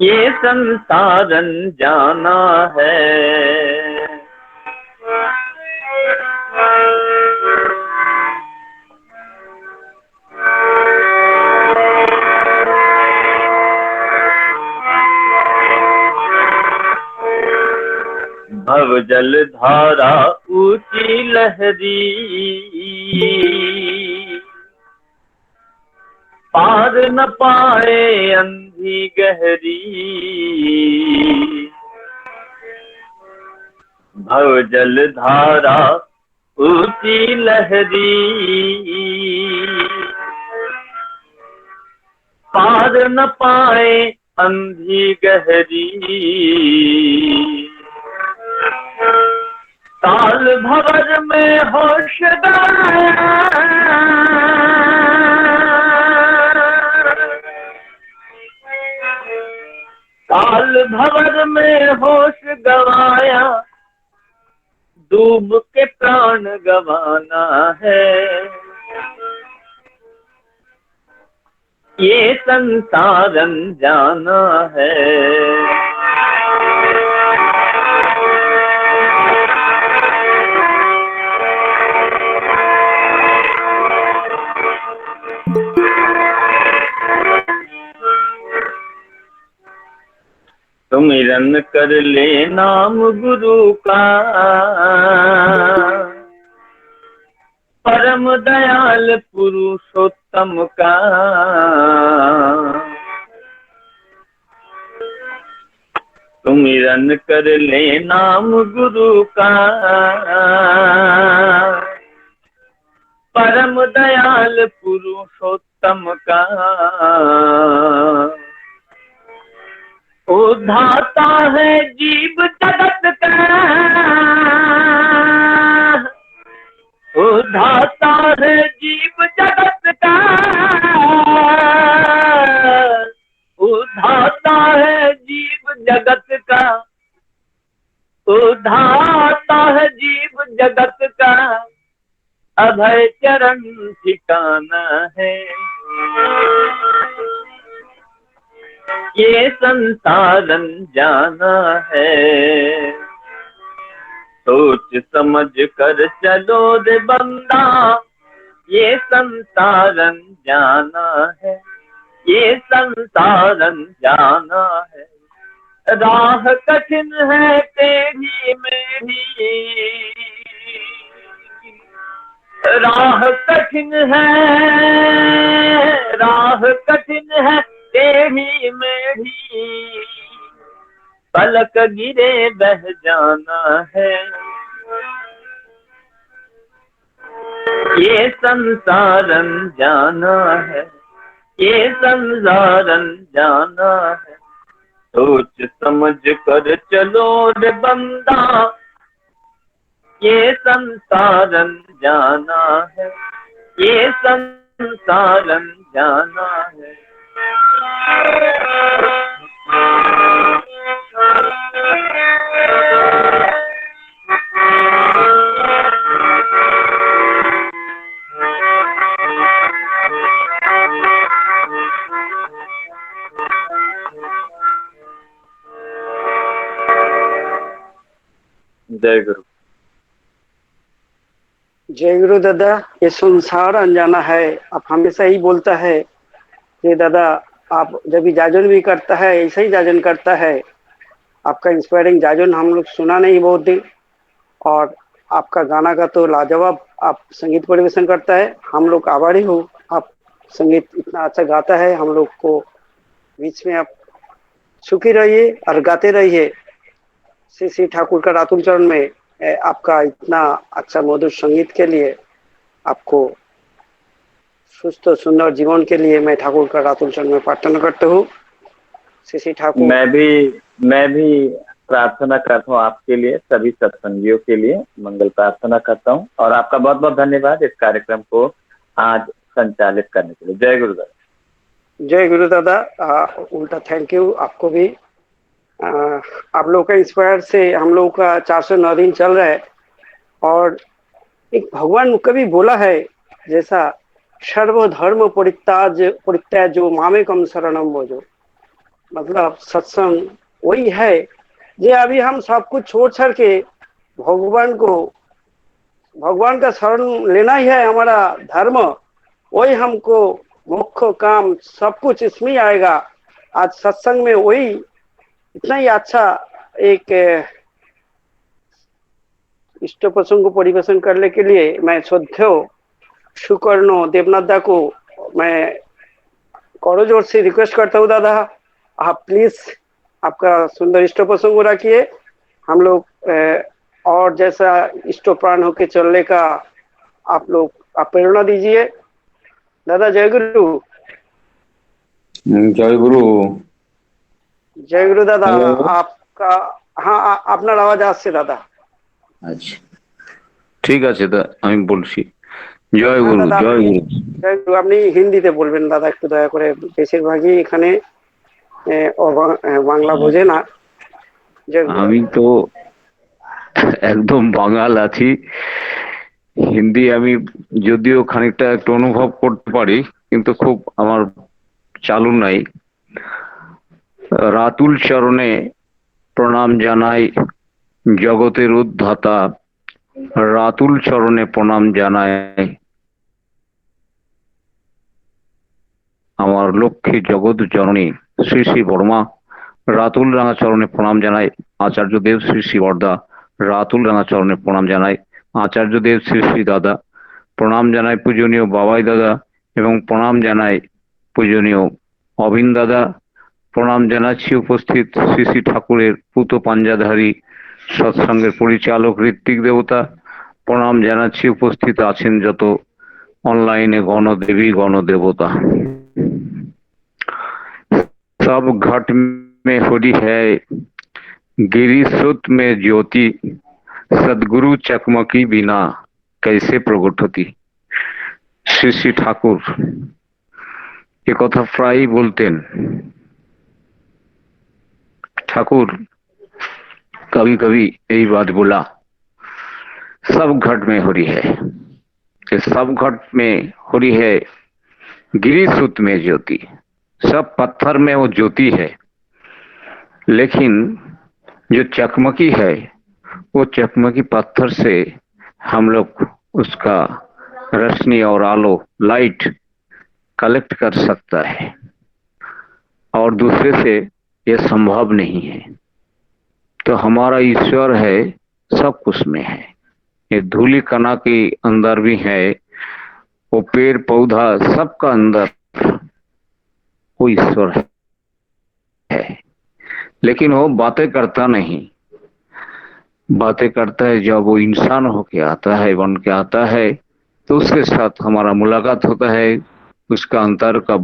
ये संसार जाना है। भव जल धारा ऊंची लहरी, पार न पाए अंधी गहरी। भव जल धारा ऊंची लहरी, पार न पाए अंधी गहरी। ताल भंवर में होश गवाया, ताल भंवर में होश गवाया। डूब के प्राण गवाना है, ये संसार जाना है। सुमिरन कर ले नाम गुरु का, परम दयाल पुरुषोत्तम का। सुमिरन कर ले नाम गुरु का, परम दयाल पुरुषोत्तम का। उद्धाता है जीव जगत का, उद्धाता है जीव जगत का। उद्धाता है जीव जगत का, उद्धाता है जीव जगत का। अभय चरण ठिकाना है, ये संसार जाना है। सोच समझ कर चलो रे बंदा, ये संसार जाना है, ये संसार जाना है। राह कठिन है तेरी मेरी, राह कठिन है, राह कठिन है तेरी मेरी, पलक गिरे बह जाना है, ये संसार जाना है, ये संसार जाना है, सोच समझ कर चलो रे बंदा, ये संसार जाना है, ये संसार जाना है। जय गुरु। जय गुरु दादा। ये संसार अनजाना है, आप हमेशा ही बोलता है कि दादा आप जब भी जाजन भी करता है ऐसा ही जाजन करता है। आपका इंस्पायरिंग जाजन हम लोग सुना नहीं बहुत दिन, और आपका गाना का तो लाजवाब आप संगीत परिवेशन करता है। हम लोग आभारी हो, आप संगीत इतना अच्छा गाता है। हम लोग को बीच में आप सुखी रहिए और गाते रहिए। श्री श्री ठाकुर का रातुल चरण में आपका इतना अच्छा मधुर संगीत के लिए, आपको सुस्त सुंदर जीवन के लिए मैं ठाकुर का रातुल चरण में प्रार्थना करता हूँ। श्री श्री ठाकुर। मैं भी प्रार्थना करता हूँ आपके लिए, सभी सत्संगियों के लिए मंगल प्रार्थना करता हूँ, और आपका बहुत बहुत धन्यवाद इस कार्यक्रम को आज संचालित करने के लिए। जय गुरु दादा। जय गुरु दादा। उल्टा थैंक यू आपको भी। आप लोग का इंस्पायर से हम लोग का 409 दिन चल रहा है, और एक भगवान कभी बोला है जैसा सर्वधर्म परित्याज्यो मामेकम शरणम भजो, मतलब सत्संग वही है जे अभी हम सब कुछ छोड़ छाड़ के भगवान का शरण लेना ही है हमारा धर्म। वही हमको मुख्य काम सब कुछ इसमें आएगा। आज सत्संग में वही इतना ही अच्छा एक इष्ट प्रसंग को परिवेशन करने के लिए मैं श्रद्धेय सुकर्ण देवनाथ दा को मैं करो जोर से रिक्वेस्ट करता हूँ। दादा आप प्लीज आपका सुंदर इष्ट प्रसंग रखिए। हम लोग और जैसा इष्ट प्राण होके चलने का आप लोग आप प्रेरणा दीजिए। दादा जय गुरु। जय गुरु। जय गुरु दादा। आपका हाँ আপনার আওয়াজ আসছে দাদা। আচ্ছা ঠিক আছে, আমি বলছি জয় গুরু। জয় গুরু। জয় গুরু। আপনি হিন্দিতে বলবেন দাদা একটু দয়া করে, বেশিরভাগই এখানে বাংলা বোঝে না। আমি তো একদম বাঙাল আছি, হিন্দি আমি যদিও খানিকটা একটু অনুভব করতে পারি কিন্তু খুব আমার চালু নাই। রাতুল চরণে প্রণাম জানাই জগতের উদ্ধাতা, রাতুল চরণে প্রণাম জানাই আমার লক্ষ্মী জগৎ জননী শ্রী শ্রী বর্মা, রাতুল রাঙা চরণে প্রণাম জানাই আচার্যদেব শ্রী শ্রী বর্দা, রাতুল রাঙা চরণে প্রণাম জানাই আচার্যদেব শ্রী শ্রী দাদা, প্রণাম জানাই পূজনীয় বাবাই দাদা এবং প্রণাম জানাই পূজনীয় অবিন দাদা। প্রণাম জানাচ্ছি উপস্থিত শ্রী শ্রী ঠাকুরের পুত পাঞ্জাধারী সৎসঙ্গের পরিচালক ঋত্বিক দেবতা। প্রণাম জানাচ্ছি উপস্থিত আছেন যত অনলাইনে গণদেবী গণদেবতা। सब घट में होली है गिरी सुत में ज्योति, सदगुरु चकमकी बिना कैसे प्रकट होती। श्री श्री ठाकुर ये कथा प्राय बोलतें। ठाकुर कभी कभी यही बात बोला, सब घट में हो रही है, सब घट में हो रही है गिरी सुत में ज्योति। सब पत्थर में वो ज्योति है, लेकिन जो चकमकी है वो चकमकी पत्थर से हम लोग उसका रोशनी और आलो लाइट कलेक्ट कर सकता है। और दूसरे से ये संभव नहीं है। तो हमारा ईश्वर है, सब कुछ में है। ये धूलि कणा के अंदर भी है, वो पेड़ पौधा सबका अंदर वो ईश्वर है। लेकिन वो बातें करता नहीं, बातें करता है जब वो इंसान होके आता है, बन के आता है, तो उसके साथ हमारा मुलाकात होता है। उसका अंदर का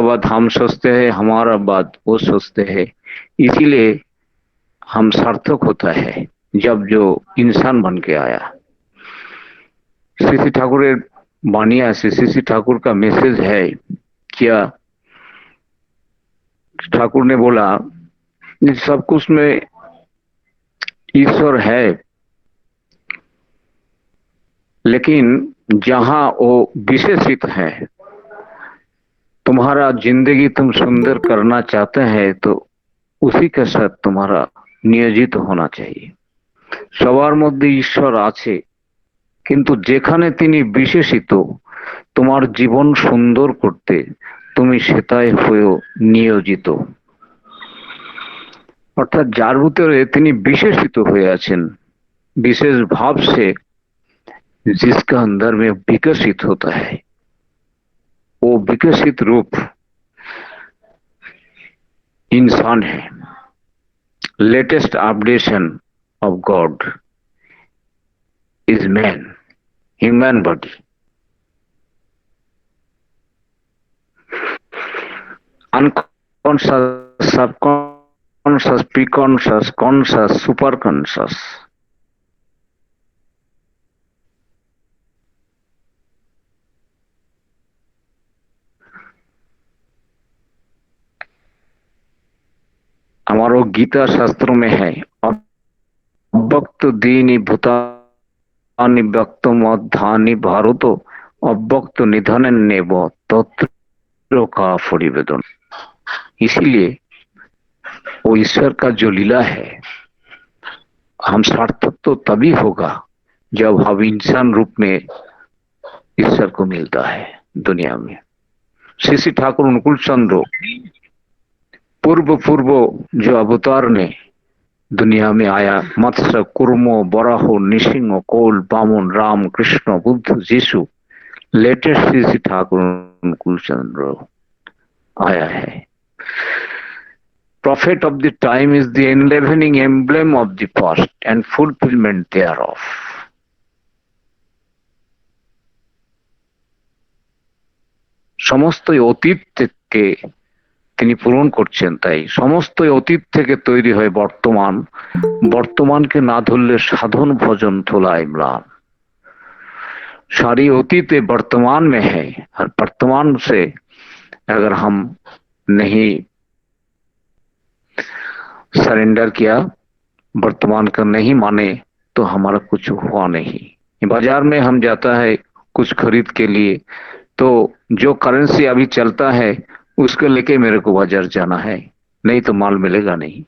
बात हम सोचते हैं, हमारा बात वो सोचते हैं। इसीलिए हम सार्थक होता है जब जो इंसान बन के आया। श्री श्री ठाकुर बानिया से श्री श्री ठाकुर का मैसेज है क्या? ठाकुर ने बोला सब कुछ में ईश्वर है, लेकिन जहां वो विशेषित है, तुम्हारा जिंदगी तुम सुंदर करना चाहते हैं तो उसी के साथ तुम्हारा नियोजित होना चाहिए। सबार मध्य ईश्वर आछे, किंतु जेखाने तिनी विशेषित तुम्हार जीवन सुंदर करते तुमी सेटाई हয়েও नियोजित। अर्थात जार ভিতরে তিনি विशेषित हुए आছেন, विशेष भाव से जिसका अंदर में विकसित होता है, वो विकसित रूप इंसान है। Latest updation of God is man, human body. Unconscious, subconscious, preconscious, conscious, super conscious. हमारो गीता शास्त्रों में है, अव्यक्त दीनि भूतानि व्यक्तम अध्यानि भारतो अव्यक्त निधनेव तत्र का परिवेदन। इसीलिए वो ईश्वर का जो लीला है, हम सार्थक तो तभी होगा जब हम इंसान रूप में ईश्वर को मिलता है दुनिया में। श्री श्री ठाकुर अनुकूल चंद्र पूर्व जो अवतार ने दुनिया में आया, मत्स्य, कुर्मो, बराहो, निसिंह, कोल, बामन, राम, कृष्ण, बुद्ध, जीसु, लेटेस्ट श्री श्री ठाकुर अनुकूल चंद्र आया है। Prophet of the time is the enlivening emblem of the past and fulfillment thereof. সমস্ত অতীত থেকে তিনি পূরণ করছেন, তাই সমস্ত অতীত থেকে তৈরি হয় বর্তমান। বর্তমানকে না ধরলে সাধন ভজন थोला इमरान। सारी अतीत वर्तमान में है, और वर्तमान से अगर हम नहीं सरेंडर किया, वर्तमान का नहीं माने, तो हमारा कुछ हुआ नहीं। बाजार में हम जाता है कुछ खरीद के लिए, तो जो करेंसी अभी चलता है उसको लेके मेरे को बाजार जाना है, नहीं तो माल मिलेगा नहीं।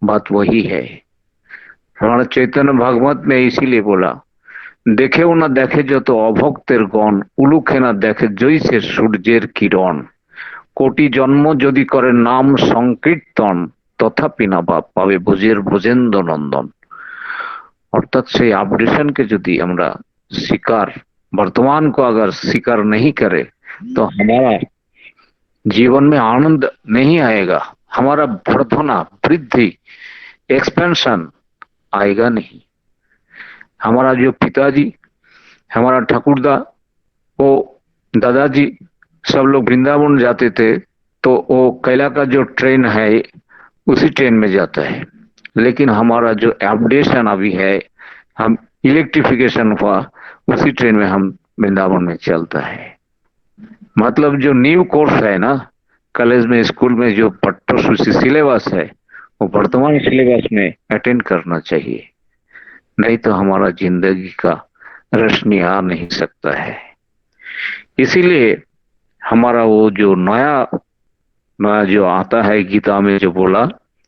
बात वही है। हमारा चैतन्य भागवत में इसीलिए बोला, देखेও না দেখে যত অভক্তের গণ, উলুখে না দেখে জৈসে সূর্যের কিরণ, কোটি জন্ম যদি করে নাম সংকীর্তন, তথাপি না পাবে ভোজের ভোজেন্দ্র নন্দন। अर्थात से अपडेशन के यदि हमरा शिकार, वर्तमान को अगर स्वीकार नहीं करे, तो हमारा जीवन में आनंद नहीं आएगा, हमारा वर्धना, वृद्धि, एक्सपेंशन आएगा नहीं। हमारा जो पिताजी, हमारा ठाकुरदा, वो दादाजी, सब लोग वृंदावन जाते थे, तो वो कैला का जो ट्रेन है उसी ट्रेन में जाता है। लेकिन हमारा जो अपडेशन अभी है, हम इलेक्ट्रिफिकेशन हुआ, उसी ट्रेन में हम वृंदावन में चलता है। मतलब जो न्यू कोर्स है ना, कॉलेज में, स्कूल में जो पाठ्यसूची सिलेबस है, वो वर्तमान सिलेबस में अटेंड करना चाहिए, नहीं तो हमारा जिंदगी का रोशनी आ नहीं सकता है। इसीलिए हमारा वो जो नया जो आता है, गीता में जो बोला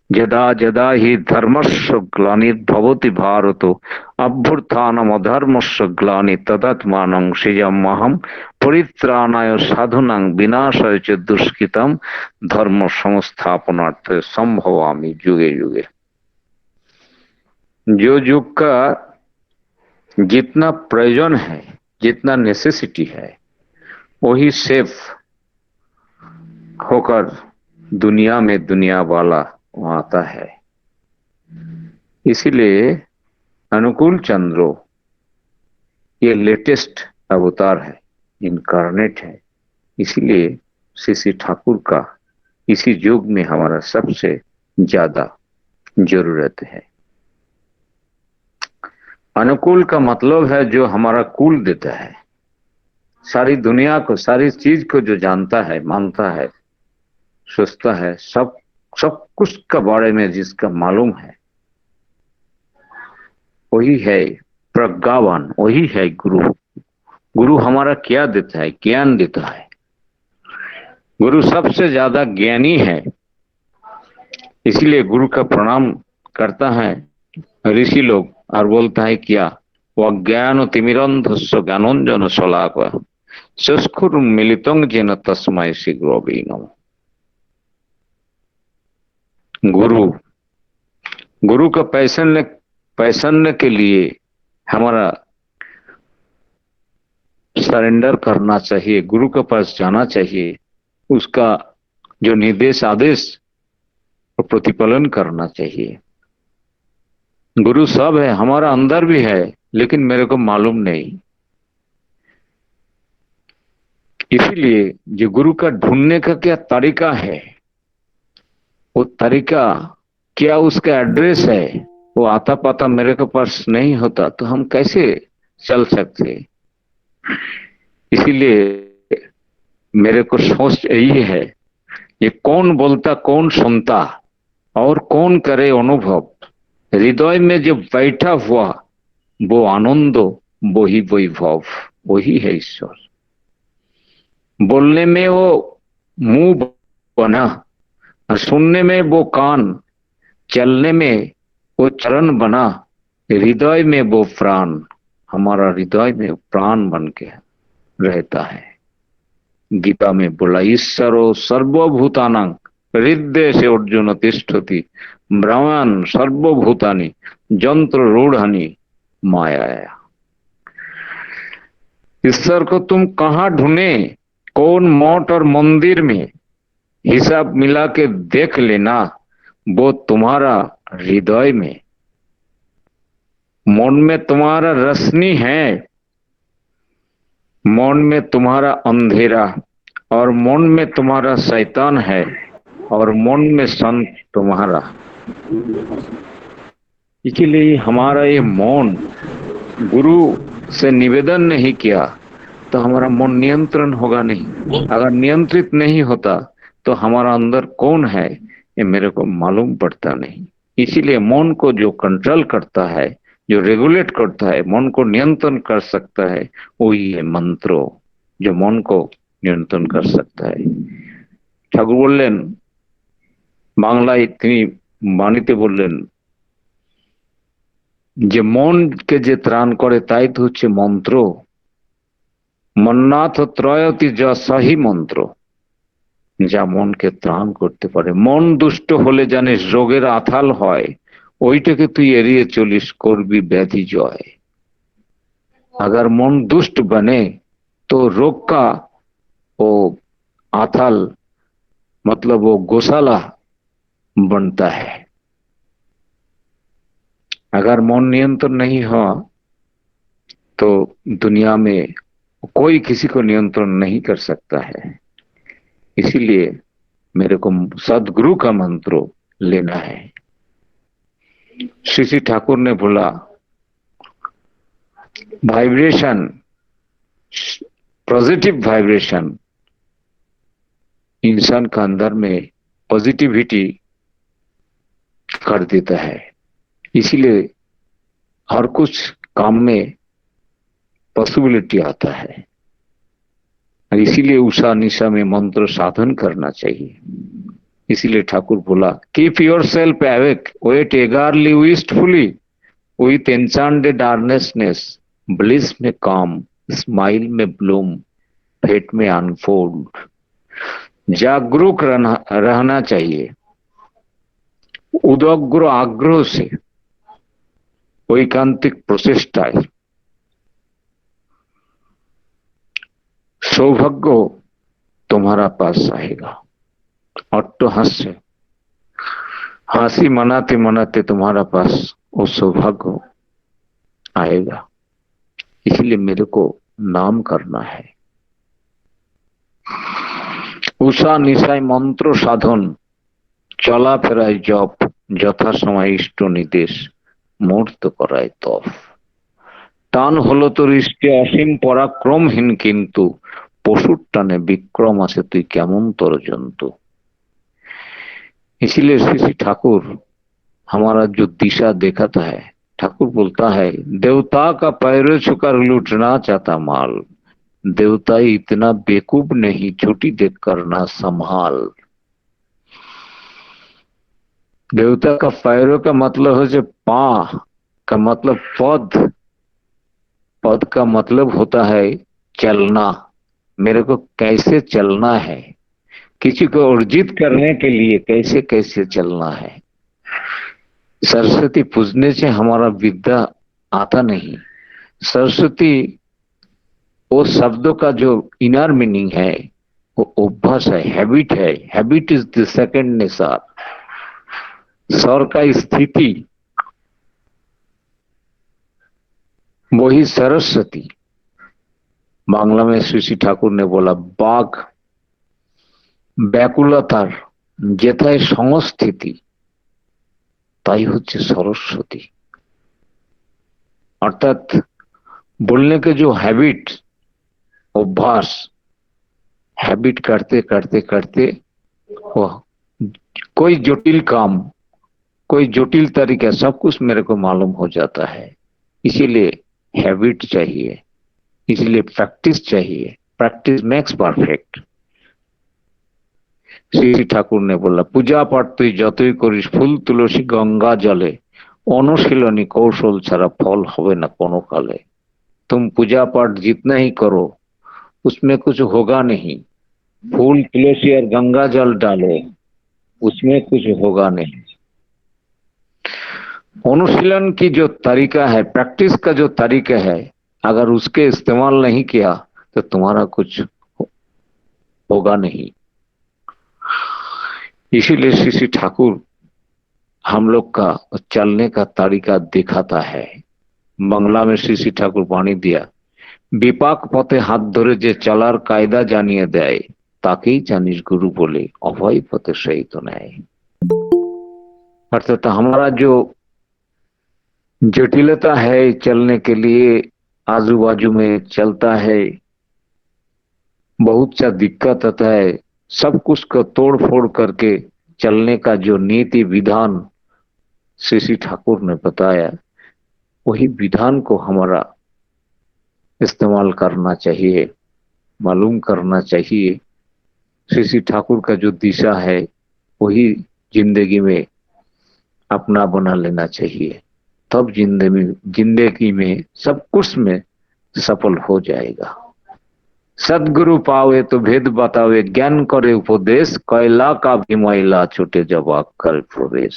यदा यदा हि धर्मस्य ग्लानिर्भवति भारत अभ्युत्थानमधर्मस्य ग्लानि तदात्मानं सृजाम्यहं परित्राणाय साधूनां विनाशाय च दुष्कृतं धर्म संस्थापनार्थे संभवामि युगे युगे। जो युग का जितना प्रयोजन है, जितना नेसेसिटी है, वही सेफ होकर दुनिया में दुनिया वाला आता है। इसीलिए अनुकूल चंद्रो ये लेटेस्ट अवतार है, इनकारनेट है। इसीलिए श्री श्री ठाकुर का इसी युग में हमारा सबसे ज्यादा जरूरत है। अनुकूल का मतलब है जो हमारा कुल देता है, सारी दुनिया को, सारी चीज को जो जानता है, मानता है, सोचता है, सब कुछ का बारे में जिसका मालूम है, वही है प्रज्ञावान, वही है गुरु। गुरु हमारा क्या देता है? ज्ञान देता है। गुरु सबसे ज्यादा ज्ञानी है। इसीलिए गुरु का प्रणाम करता है ऋषि लोग और बोलता है क्या? वह ज्ञान तिमिरंधस्य ज्ञानंजन शलाका चक्षुर मिलितं येन तस्मै श्री गुरवे नमः। गुरु का पहचानने के लिए हमारा सरेंडर करना चाहिए, गुरु के पास जाना चाहिए, उसका जो निर्देश आदेश प्रतिपालन करना चाहिए। गुरु सब है, हमारा अंदर भी है, लेकिन मेरे को मालूम नहीं। इसीलिए जो गुरु का ढूंढने का क्या तरीका है, वो तरीका क्या, उसका एड्रेस है, वो आता पाता मेरे के पास नहीं होता तो हम कैसे चल सकते। इसीलिए मेरे को सोच यही है, ये कौन बोलता, कौन सुनता और कौन करे अनुभव। हृदय में जो बैठा हुआ वो आनंद, वही वैभव, वही है ईश्वर। बोलने में वो मुंह बना, सुनने में वो कान, चलने में वो चरण बना, हृदय में वो प्राण। हमारा हृदय में प्राण बन के रहता है। गीता में बोला ईश्वरो सर्वभूतानां हृदय से अर्जुन तिष्ठति ब्रह्मान् सर्वभूतानि यंत्र रूढ़ानि माया। ईश्वर को तुम कहाँ ढूंढे? कौन मठ और मंदिर में? हिसाब मिला के देख लेना, वो तुम्हारा हृदय में, मन में तुम्हारा रोशनी है, मन में तुम्हारा अंधेरा, और मन में तुम्हारा शैतान है, और मन में संत तुम्हारा। इसलिए हमारा ये मन गुरु से निवेदन नहीं किया तो हमारा मन नियंत्रण होगा नहीं। अगर नियंत्रित नहीं होता तो हमारा अंदर कौन है ये मेरे को मालूम पड़ता नहीं। इसीलिए मन को जो कंट्रोल करता है, जो रेगुलेट करता है, मन को नियंत्रण कर सकता है, वही है मंत्रो, जो मन को नियंत्रण कर सकता है। ठाकुर बोलें बांग्लाয় তিনি বাণীতে বললেন যে মনকে যে ত্রাণ করে তাই তো হচ্ছে মন্ত্র। মন্নাথ ত্রয়তি যা সহি মন্ত্র, যা মনকে ত্রাণ করতে পারে। মন দুষ্ট হলে জানিস রোগের আথাল হয়, ওইটাকে তুই এড়িয়ে চলিস করবি ব্যাধি জয়। अगर मन दुष्ट बने तो रोग का वो आथल मतलब वो गौशाला बनता है। अगर मन नियंत्रण नहीं हो तो दुनिया में कोई किसी को नियंत्रण नहीं कर सकता है। इसीलिए मेरे को सदगुरु का मंत्र लेना है। श्री श्री ठाकुर ने बोला वाइब्रेशन, पॉजिटिव वाइब्रेशन इंसान का अंदर में पॉजिटिविटी कर देता है। इसीलिए हर कुछ काम में पॉसिबिलिटी आता है। और इसीलिए उषा निशा में मंत्र साधन करना चाहिए। इसीलिए ठाकुर बोला, keep your self awake, wait eagerly wistfully, with enchanted earnestness, bliss में काम, स्माइल में ब्लूम, फेट में अनफोल्ड। जागरूक रहना चाहिए, उदग्र आग्रह से, ऐकांतिक प्रचेष्टाय। सौभाग्य तुम्हारा पास आएगा, अट्टहास्य, हंसी मनाते मनाते तुम्हारा पास वो सौभाग्य आएगा। इसलिए मेरे को नाम करना है। उषा निशाय मंत्र साधन, चला फेराय जप, যথা সময় ইষ্ট নির্দেশ, মূর্ত করায় তপ। টান হলো তোর ইষ্টে অসীম পরাক্রমহীন, কিন্তু পশুর টানে বিক্রম আছে তুই কেমন তোর জন্তু। इसीलिए श्री ठाकुर हमारा जो दिशा दिखाता है, ठाकुर बोलता है, देवता का पैर छुकर लूटना चाहता माल, देवता इतना बेकूफ नहीं, झूठी देख कर ना संभाल। देवता का पैरों का मतलब है जो पा का मतलब पद, पद का मतलब होता है चलना, मेरे को कैसे चलना है, किसी को अर्जित करने के लिए कैसे कैसे चलना है। सरस्वती पूजने से हमारा विद्या आता नहीं। सरस्वती वो शब्दों का जो इनर मीनिंग है वो अभ्यास है, हैबिट है। Habit is the second nature. स्वर का स्थिति वही सरस्वती। बांग्ला में श्री ठाकुर ने बोला, बाघ ব্যাকুলতার যেথায় সংস্থিতি তাই হচ্ছে सरस्वती। अर्थात बोलने के जो हैबिट, अभ्यास, हैबिट करते करते करते वो कोई जटिल काम, कोई जटिल तरीका सब कुछ मेरे को मालूम हो जाता है। इसीलिए हैबिट चाहिए, इसलिए प्रैक्टिस चाहिए। Practice makes perfect. Shri Thakur ने बोला, पूजा पाठ तुई যতই করিস ফুল তুলসী गंगा जले, অনুশীলনী कौशल ছাড়া फल হবে না কোনো काले। तुम पूजा पाठ जितना ही करो उसमें कुछ होगा नहीं। फूल तुलसी और गंगा जल डालो, उसमें कुछ होगा नहीं। अनुशीलन की जो तरीका है, प्रैक्टिस का जो तरीका है, अगर उसके इस्तेमाल नहीं किया तो तुम्हारा कुछ होगा नहीं। इसीलिए श्री ठाकुर हम लोग का चलने का तरीका दिखाता है। बांग्ला में श्री ठाकुर वाणी दिया, विपाक पथे हाथ धरे जे चलार कायदा जानिए देय, ताकेई जानिस गुरु बोले, अभय पथे सही तो न्याय। अर्थात हमारा जो जटिलता है चलने के लिए, आजू बाजू में चलता है, बहुत सा दिक्कत आता है, सब कुछ को तोड़ फोड़ करके चलने का जो नीति विधान श्री ठाकुर ने बताया, वही विधान को हमारा इस्तेमाल करना चाहिए, मालूम करना चाहिए। श्री ठाकुर का जो दिशा है वही जिंदगी में अपना बना लेना चाहिए, तब जिंदगी में सब कुछ में सफल हो जाएगा। सदगुरु पावे तो भेद बतावे, ज्ञान करे उपदेश, कैला का भी मैला छूटे जब आग कर प्रवेश।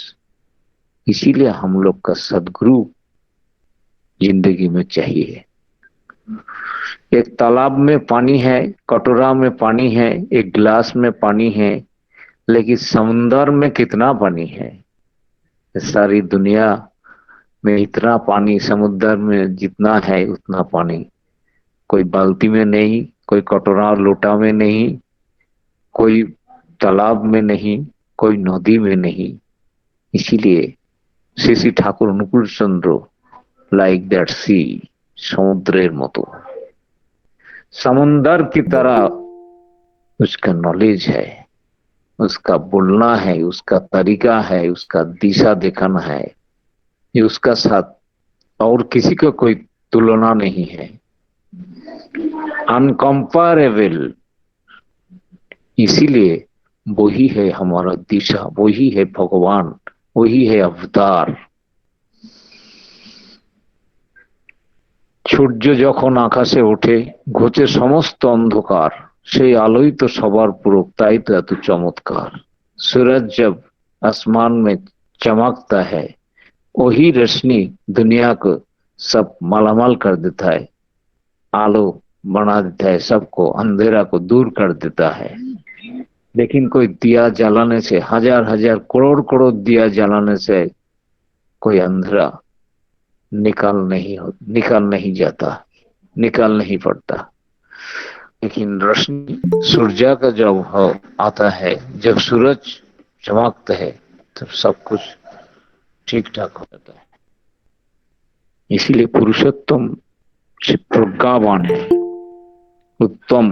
इसीलिए हम लोग का सदगुरु जिंदगी में चाहिए। एक तालाब में पानी है, कटोरा में पानी है, एक गिलास में पानी है, लेकिन समुंदर में कितना पानी है? सारी दुनिया में इतना पानी, समुद्र में जितना है उतना पानी कोई बाल्टी में नहीं, कोई कटोरा लोटा में नहीं, कोई तालाब में नहीं, कोई नदी में नहीं। इसीलिए श्री ठाकुर अनुकूल चंद्र लाइक दैट सी, समुद्रेर मतो, समुंदर की तरह उसका नॉलेज है, उसका बोलना है, उसका तरीका है, उसका दिशा दिखाना है। ये उसका साथ और किसी का कोई तुलना नहीं है, अनकंपेरेबल। इसीलिए वही है हमारा दिशा, वही है भगवान, वही है अवतार। সূর্য যখন আকাশে ওঠে ঘোচে সমস্ত অন্ধকার, সেই আলোই তো সবার পুরো, তাই তো এত চমৎকার। सूरज जब आसमान में चमकता है वही रोशनी दुनिया को सब मालामाल कर देता है, आलो बना देता है, सबको अंधेरा को दूर कर देता है। लेकिन कोई दिया जलाने से, हजार हजार करोड़ करोड़ दिया जलाने से कोई अंधेरा निकाल नहीं जाता, निकाल नहीं पड़ता। लेकिन रोशनी सूर्य का जब आता है, जब सूरज चमकता है तब सब कुछ ठीक ठाक हो जाता है। इसीलिए पुरुषोत्तम प्रज्ञावान है, उत्तम,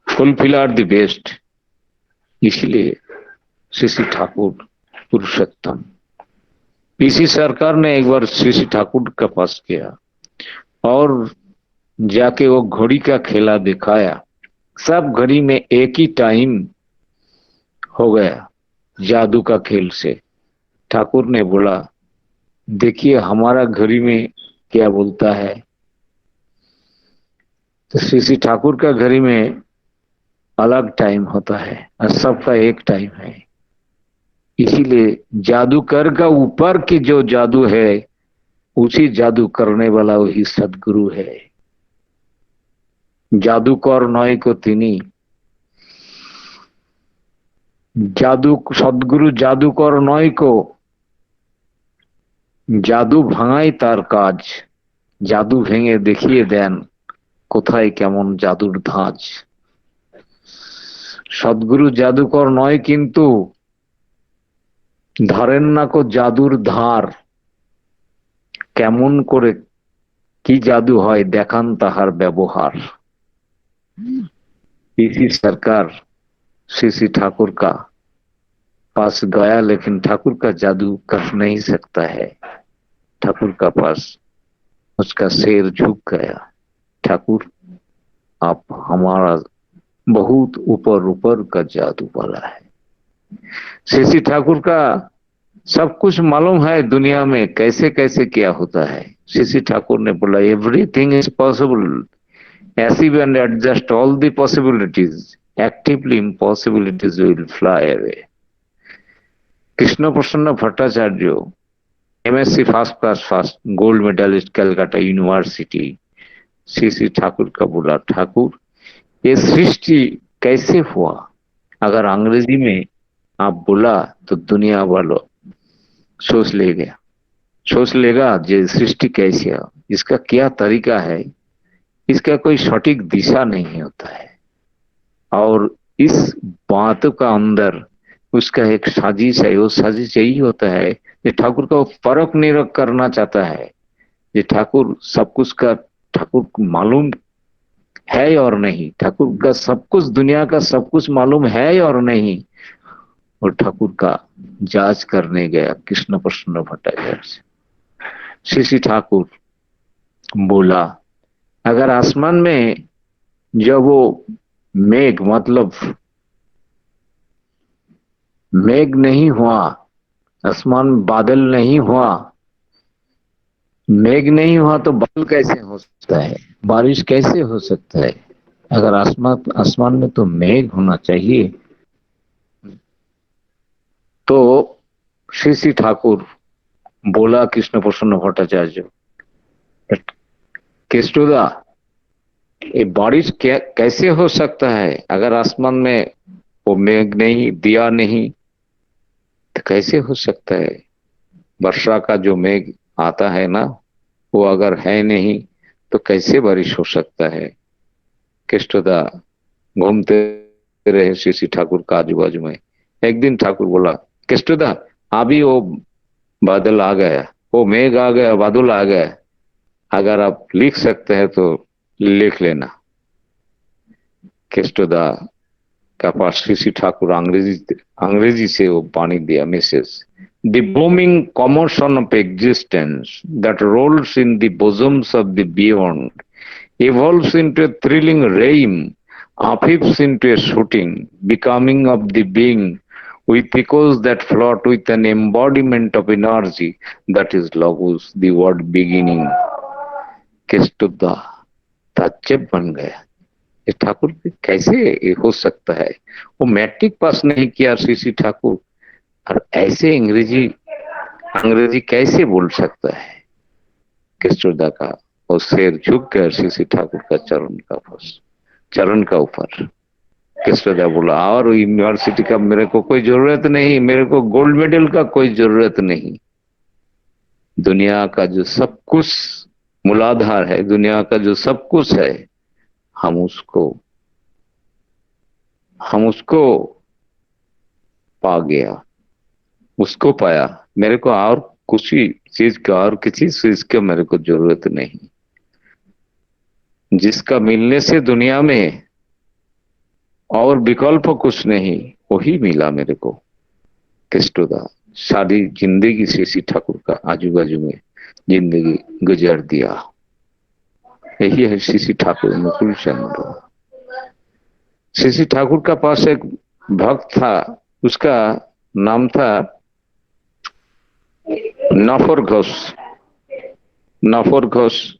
फुलफिलर द बेस्ट। इसलिए श्री ठाकुर पुरुषोत्तम। पीसी सरकार ने एक बार श्री ठाकुर के पास किया और जाके वो घड़ी का खेला दिखाया। सब घड़ी में एक ही टाइम हो गया जादू का खेल से। ठाकुर ने बोला, देखिए हमारा घड़ी में क्या बोलता है। तो श्री ठाकुर का घड़ी में अलग टाइम होता है और सबका एक टाइम है। इसीलिए जादूगर का ऊपर की जो जादू है उसी जादू करने वाला वही सदगुरु है। जादूकर नय को तिनी, जादू सदगुरु जादूकर नय को, जादू भाঙাই তার কাজ, জাদু ভেঙে দেখিয়ে দেন কোথায় কেমন জাদুর ধাঁচ। সদগুরু জাদুকর নয় কিন্তু ধরেন না কো জাদুর ধার, কেমন করে কি জাদু হয় দেখান তাহার ব্যবহার। इसी सरकार श्री ठाकुर का पास गया, लेकिन ठाकुर का जादू कर नहीं सकता है। ठाकुर का पास उसका सिर झुक गया, ठाकुर आप हमारा बहुत ऊपर ऊपर का जादू वाला है। श्री ठाकुर का सब कुछ मालूम है दुनिया में कैसे कैसे क्या होता है। श्री ठाकुर ने बोला, everything is possible, Passive and adjust all the possibilities, actively impossibilities will fly away. Krishna Prasanna Bhattacharya, MSc first class first gold medalist Calcutta University, Shri Thakur का बोला, ठाकुर ये सृष्टि कैसे हुआ? अगर अंग्रेजी में आप बोला तो दुनिया वालों सोच लेगा ये सृष्टि कैसे है, इसका क्या तरीका है, इसका कोई सटीक दिशा नहीं होता है। और इस बात का अंदर उसका एक साजिश है, वो साजिश यही होता है कि ठाकुर का परख निरख करना चाहता है। ये ठाकुर सब कुछ का, ठाकुर को मालूम है और नहीं, ठाकुर का सब कुछ, दुनिया का सब कुछ मालूम है और नहीं। और ठाकुर का जांच करने गया कृष्ण प्रसन्न भट्टाचार्य से। श्री ठाकुर बोला, अगर आसमान में जब वो मेघ, मतलब मेघ नहीं हुआ, आसमान में बादल नहीं हुआ, मेघ नहीं हुआ तो बादल कैसे हो सकता है, बारिश कैसे हो सकता है? अगर आसमान में तो मेघ होना चाहिए। तो श्री ठाकुर बोला कृष्ण प्रसन्न भट्टाचार्य, केष्टुदा ये बारिश कैसे हो सकता है? अगर आसमान में वो मेघ नहीं, दिया नहीं तो कैसे हो सकता है? वर्षा का जो मेघ आता है ना, वो अगर है नहीं तो कैसे बारिश हो सकता है? केष्टुदा घूमते रहे श्री ठाकुर का आजू बाजू में। एक दिन ठाकुर बोला, केष्टुदा अभी वो बादल आ गया, वो मेघ आ गया, बादल आ गया, अगर आप लिख सकते हैं तो लिख लेना। केष्टुदा का पास श्री ठाकुर अंग्रेजी से वो पानी दिया message. The booming commotion of existence that rolls in the bosoms of the beyond evolves into a thrilling rhyme affixes into a shooting, becoming of the being with echoes that float with an embodiment of energy that is logos, the word beginning. केष्टुदा ताज्जुब बन गया। ये ठाकुर कैसे ये हो सकता है? वो मैट्रिक पास नहीं किया श्री ठाकुर और ऐसे अंग्रेजी कैसे बोल सकता है? केष्टुदा का और शेर झुक गया श्री ठाकुर का चरण का ऊपर। केष्टुदा बोला और यूनिवर्सिटी का मेरे को कोई जरूरत नहीं, मेरे को गोल्ड मेडल का कोई जरूरत नहीं। दुनिया का जो सब कुछ मूलाधार है, दुनिया का जो सब कुछ है, हम उसको पा गया, उसको पाया। मेरे को और किसी चीज का और किसी चीज का मेरे को जरूरत नहीं। जिसका मिलने से दुनिया में और विकल्प कुछ नहीं, वही मिला मेरे को। केष्टुदा सारी जिंदगी श्री ठाकुर का आजू बाजू में जिंदगी गुजार दिया। यही है श्री ठाकुर अनुकूल चंद्र। श्री ठाकुर का पास एक भक्त था, उसका नाम था नफर घोष। नफर घोष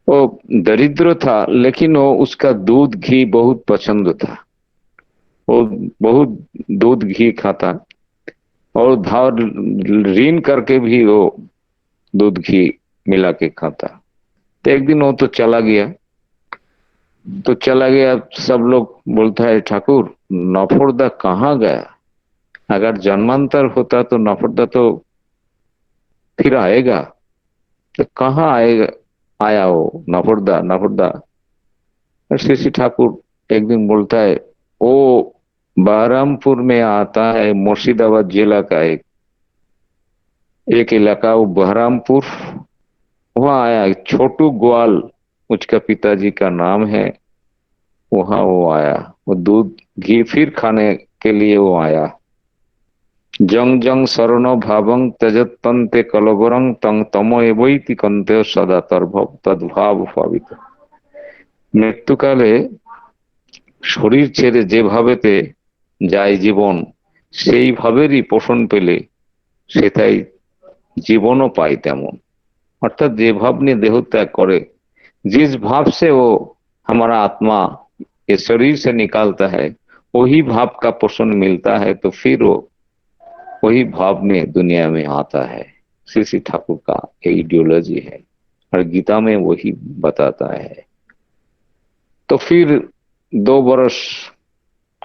वो दरिद्र था, लेकिन वो उसका दूध घी बहुत पसंद था। वो बहुत दूध घी खाता और धार ऋण करके भी वो दूध घी मिला के खाता। तो एक दिन वो तो चला गया। सब लोग बोलता है ठाकुर नफरदा कहाँ गया? अगर जन्मांतर होता तो नफरदा तो फिर आएगा, तो कहाँ आया वो नफरदा। श्री ठाकुर एक दिन बोलता है वो बहरामपुर में आता है, मुर्शिदाबाद जिला का एक इलाका, वो बहरामपुर, वहां आया। छोटू ग्वाल उसका पिताजी का नाम है, वहां वो आया। वो दूध घी फिर खाने के लिए वो आया। जंग जंग शरणो भावं त्यजत तंते कलबरंग तंग तमो एवैति कंते सदा तद्भाव भावित। মৃত্যুকালে শরীর ছেড়ে যেভাবেতে যায় জীবন, সেই ভাবেরই পোষণ পেলে সেটাই জীবনও পায় তেমন। अर्थात जे भाव ने देह त्याग करे, जिस भाव से वो हमारा आत्मा इस शरीर से निकालता है, वही भाव का पोषण मिलता है, तो फिर वो वही भाव में दुनिया में आता है। श्री ठाकुर का आइडियोलॉजी है और गीता में वही बताता है। तो फिर 2 वर्ष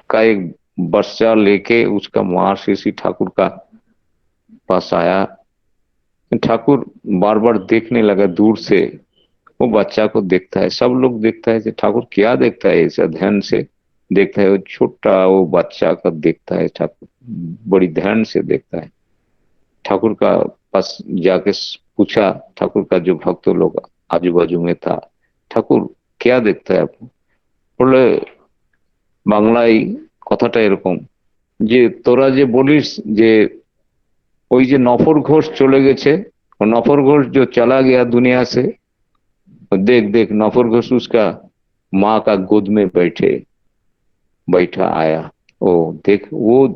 का एक बच्चा लेके उसका माँ श्री ठाकुर का पास आया। ठाकुर बार बार देखने लगा दूर से, वो बच्चा को देखता है, सब लोग देखता है। ठाकुर क्या देखता है? ऐसा ध्यान से देखता है। वो छोटा वो बच्चा का देखता है, ठाकुर बड़ी ध्यान से देखता है। ठाकुर का पास जाके पूछा, ठाकुर का जो भक्त लोग आजू बाजू में था, ठाकुर क्या देखता है आप? बोले বাংলায় কথাটা এরকম যে তোরা যে বলিস যে ওই যে नफर घोष चले गए, नफर घोष जो चला गया दुनिया से, देख देख नफर घोष उसका माँ का गोद में बैठा आया। ओ देख वो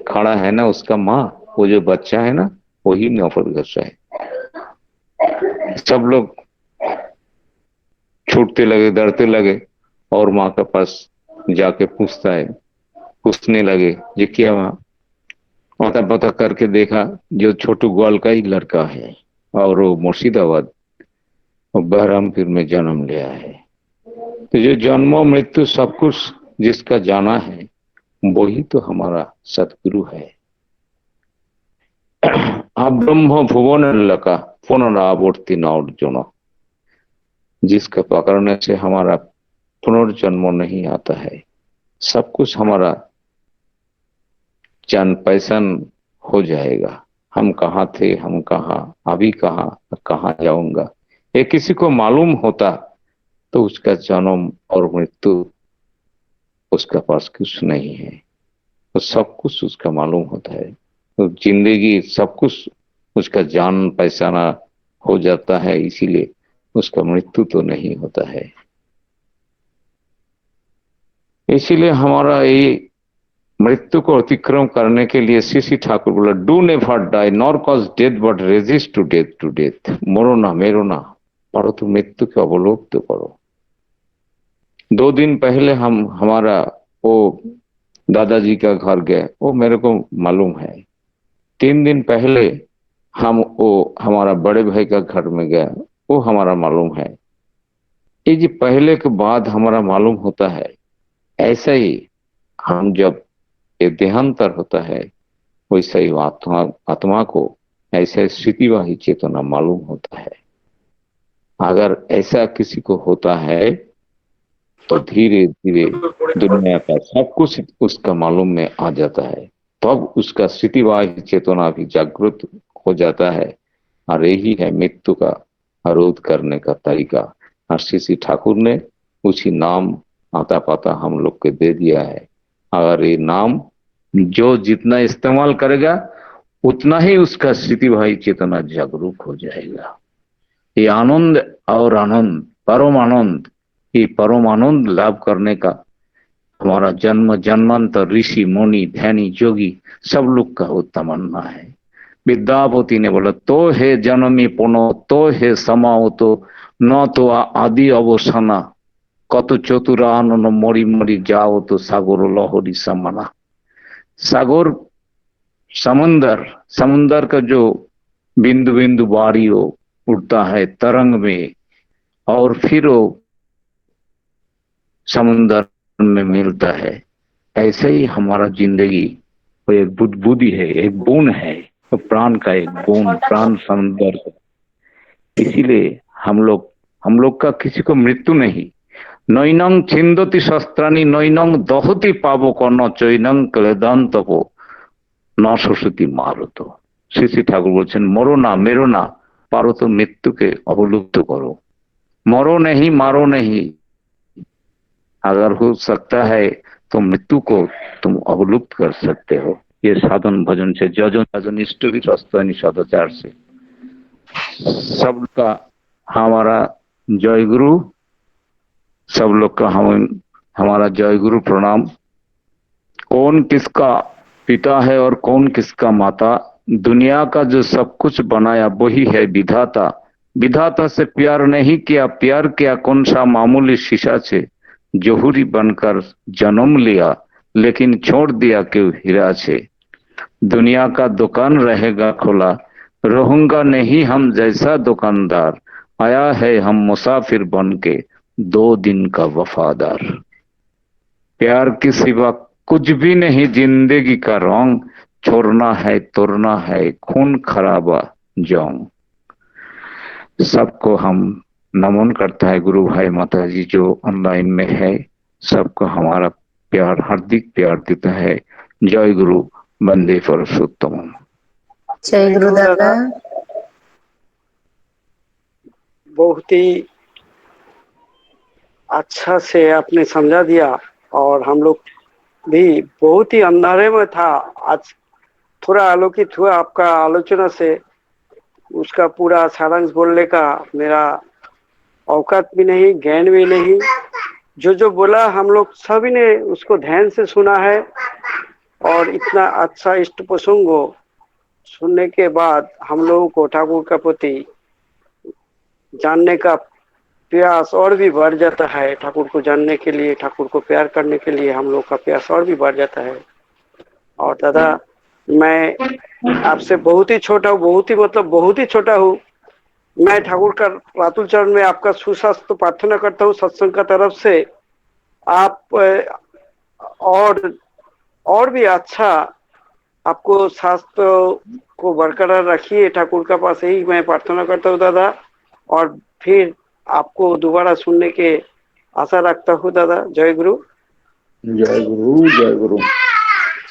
खड़ा है ना उसका माँ, वो जो बच्चा है ना वही नफर घोष है। सब लोग छूटते लगे, डरते लगे और माँ के पास जाके पूछने लगे ये क्या? वहां पता करके देखा जो छोटू ग्वाल का ही लड़का है और वो मुर्शिदाबाद और बहरामपुर में जन्म लिया है। तो जो जन्मों मृत्यु सब कुछ जिसका जाना है, वही तो हमारा सतगुरु है। ब्रह्म भुवन लका पुनरावर्ती न अर्जुन, जिसका पकड़ने से हमारा पुनर्जन्म नहीं आता है। सब कुछ हमारा जान पहचान हो जाएगा। हम कहाँ थे, हम कहाँ, अभी कहाँ जाऊंगा, ये किसी को मालूम होता तो उसका जन्म और मृत्यु उसका पास कुछ नहीं है। तो सब कुछ उसका मालूम होता है। तो जिंदगी सब कुछ उसका जान पहचाना हो जाता है, इसीलिए उसका मृत्यु तो नहीं होता है। इसीलिए हमारा ये मृत्यु को अतिक्रम करने के लिए श्री ठाकुर बोला, do never die nor cause death but resist to death. मरो ना मेरो ना, पर तो मृत्यु के अवलोक तो करो। 2 दिन पहले हमारा वो दादाजी का घर गए, वो मेरे को मालूम है। 3 दिन पहले वो हमारा बड़े भाई का घर में गया, वो हमारा मालूम है। ये जो पहले के बाद हमारा मालूम होता है, ऐसा ही हम जब ये देहांतर होता है वैसा ही आत्मा को ऐसे स्थितिवाही चेतना मालूम होता है। अगर ऐसा किसी को होता है तो धीरे धीरे दुनिया का सब कुछ उसका मालूम में आ जाता है, तब उसका स्थितिवाही चेतना भी जागृत हो जाता है। और यही है मृत्यु का अरोध करने का तरीका। और श्री ठाकुर ने उसी नाम आता पाता हम लोग को दे दिया है। अगर ये नाम जो जितना इस्तेमाल करेगा उतना ही उसका स्थितिवाही चेतना जागरूक हो जाएगा। ये आनंद और आनंद, परम आनंद, ये परम आनंद लाभ करने का हमारा जन्म जन्मांतर ऋषि मुनि ध्यानी जोगी सब लोग का वो तमन्ना है। विद्यापति ने बोला, तो हे जन्मी पुनो तो हे समाओ तो न तो आदि अवसाना, कत चतुरान मरी मरी जाओ तो सागर लहरी समाना। सागर समुंदर का जो बिंदु बिंदु बारी हो उठता है तरंग में, और फिर वो समुंदर में मिलता है। ऐसे ही हमारा जिंदगी वो एक बुद्धि है, एक गुण है, तो प्राण का एक गुण, प्राण समुंदर है। इसीलिए हम लोग का किसी को मृत्यु नहीं। नैनं छिंदति शस्त्राणि नैनं दहति पावक न चैनं क्लेदांत हो न शोषति मारुतो। श्री ठाकुर बोलছেন, मरो ना मेरो ना, पारो तो मृत्यु के अवलुप्त करो। मरो नहीं मारो नहीं, अगर हो सकता है तो मृत्यु को तुम अवलुप्त कर सकते हो। ये साधन भजन से जजन इष्टि रस्तनी सदाचार से सबका हमारा जय गुरु, सब लोग का हमारा जय गुरु प्रणाम। कौन किसका पिता है और कौन किसका माता, दुनिया का जो सब कुछ बनाया वही है विधाता। विधाता से प्यार नहीं किया, प्यार किया कौन सा मामूली शीशा से। जोहरी बनकर जन्म लिया लेकिन छोड़ दिया क्यों हीरा से। दुनिया का दुकान रहेगा खुला, रहूंगा नहीं हम जैसा दुकानदार। आया है हम मुसाफिर बन के 2 दिन का वफादार। प्यार के सिवा कुछ भी नहीं जिंदगी का रंग, छोड़ना है तोड़ना है खून खराबा जोंग। सबको हम नमन करता है गुरु भाई माता जी जो ऑनलाइन में है, सबको हमारा प्यार, हार्दिक प्यार देता है। जय गुरु, वंदे पुरुषोत्तम। जय गुरु दादा। बहुत ही अच्छा से आपने समझा दिया, और हम लोग भी बहुत ही अंधारे में था, आज थोड़ा आलोकित हुआ आपका आलोचना से। उसका पूरा सारांश बोलने का मेरा औकात भी नहीं, ज्ञान भी नहीं। जो बोला हम लोग सभी ने उसको ध्यान से सुना है, और इतना अच्छा इष्ट प्रसंग सुनने के बाद हम लोगों को ठाकुर का प्रति जानने का प्यास और भी बढ़ जाता है। ठाकुर को जानने के लिए, ठाकुर को प्यार करने के लिए हम लोग का प्यास और भी बढ़ जाता है। और दादा, मैं आपसे बहुत ही छोटा हूँ, बहुत ही छोटा हूँ। मैं ठाकुर का रातुल चरण में आपका सुशास्त्र प्रार्थना करता हूँ सत्संग का तरफ से। आप और भी अच्छा आपको शास्त्र को बरकरार रखिए, ठाकुर का पास यही मैं प्रार्थना करता हूँ दादा। और फिर आपको दोबारा सुनने के आशा रखता हूँ दादा। जय गुरु। जय गुरु, जय गुरु,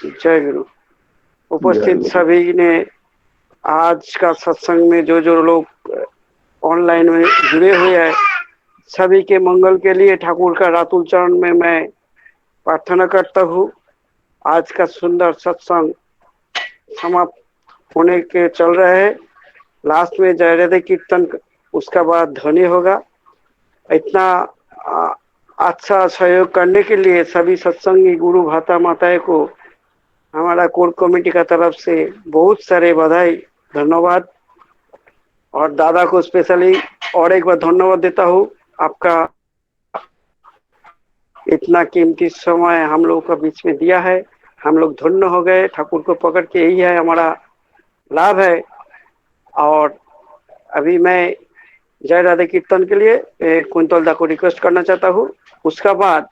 जय गुरु। उपस्थित सभी ने आज का सत्संग में जो लोग ऑनलाइन में जुड़े हुए हैं, सभी के मंगल के लिए ठाकुर का रातुल चरण में मैं प्रार्थना करता हूँ। आज का सुंदर सत्संग समाप्त होने के चल रहे हैं। लास्ट में जय हृदय कीर्तन, उसका बाद ध्वनि होगा। इतना अच्छा सहयोग करने के लिए सभी सत्संगी गुरु भाता माताएं को हमारा कोर कमेटी का तरफ से बहुत सारे बधाई, धन्यवाद। और दादा को स्पेशली और एक बार धन्यवाद देता हूँ। आपका इतना कीमती समय हम लोगों का बीच में दिया है, हम लोग धन्य हो गए। ठाकुर को पकड़ के यही है हमारा लाभ है। और अभी मैं जय राधे कीर्तन के लिए कुंतल दा को रिक्वेस्ट करना चाहता हूँ। उसका बाद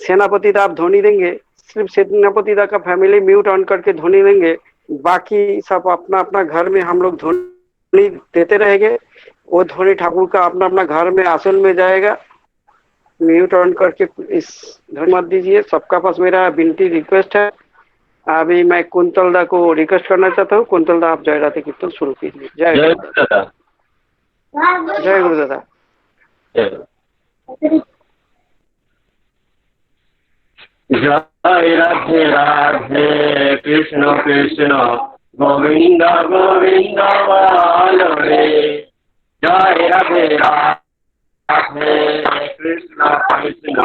सेनापति दा आप ध्वनि देंगे, सिर्फ सेनापति दा का फैमिली म्यूट ऑन करके ध्वनि देंगे, बाकी सब अपना अपना घर में हम लोग ध्वनि देते रहेंगे। वो ध्वनि ठाकुर का अपना अपना घर में आसन में जाएगा। म्यूट ऑन करके इस ध्वनि मत दीजिए। सबका पास मेरा विनती रिक्वेस्ट है। अभी मैं कुंतल दा को रिक्वेस्ट करना चाहता हूँ। कुंतल दा आप जय राधे कीर्तन शुरू कीजिए। जय जय गुरु दादा। जय गुरु दादा। जय राधे राधे कृष्ण कृष्ण गोविंद गोविंद वाले। जय राधे राधे कृष्ण कृष्ण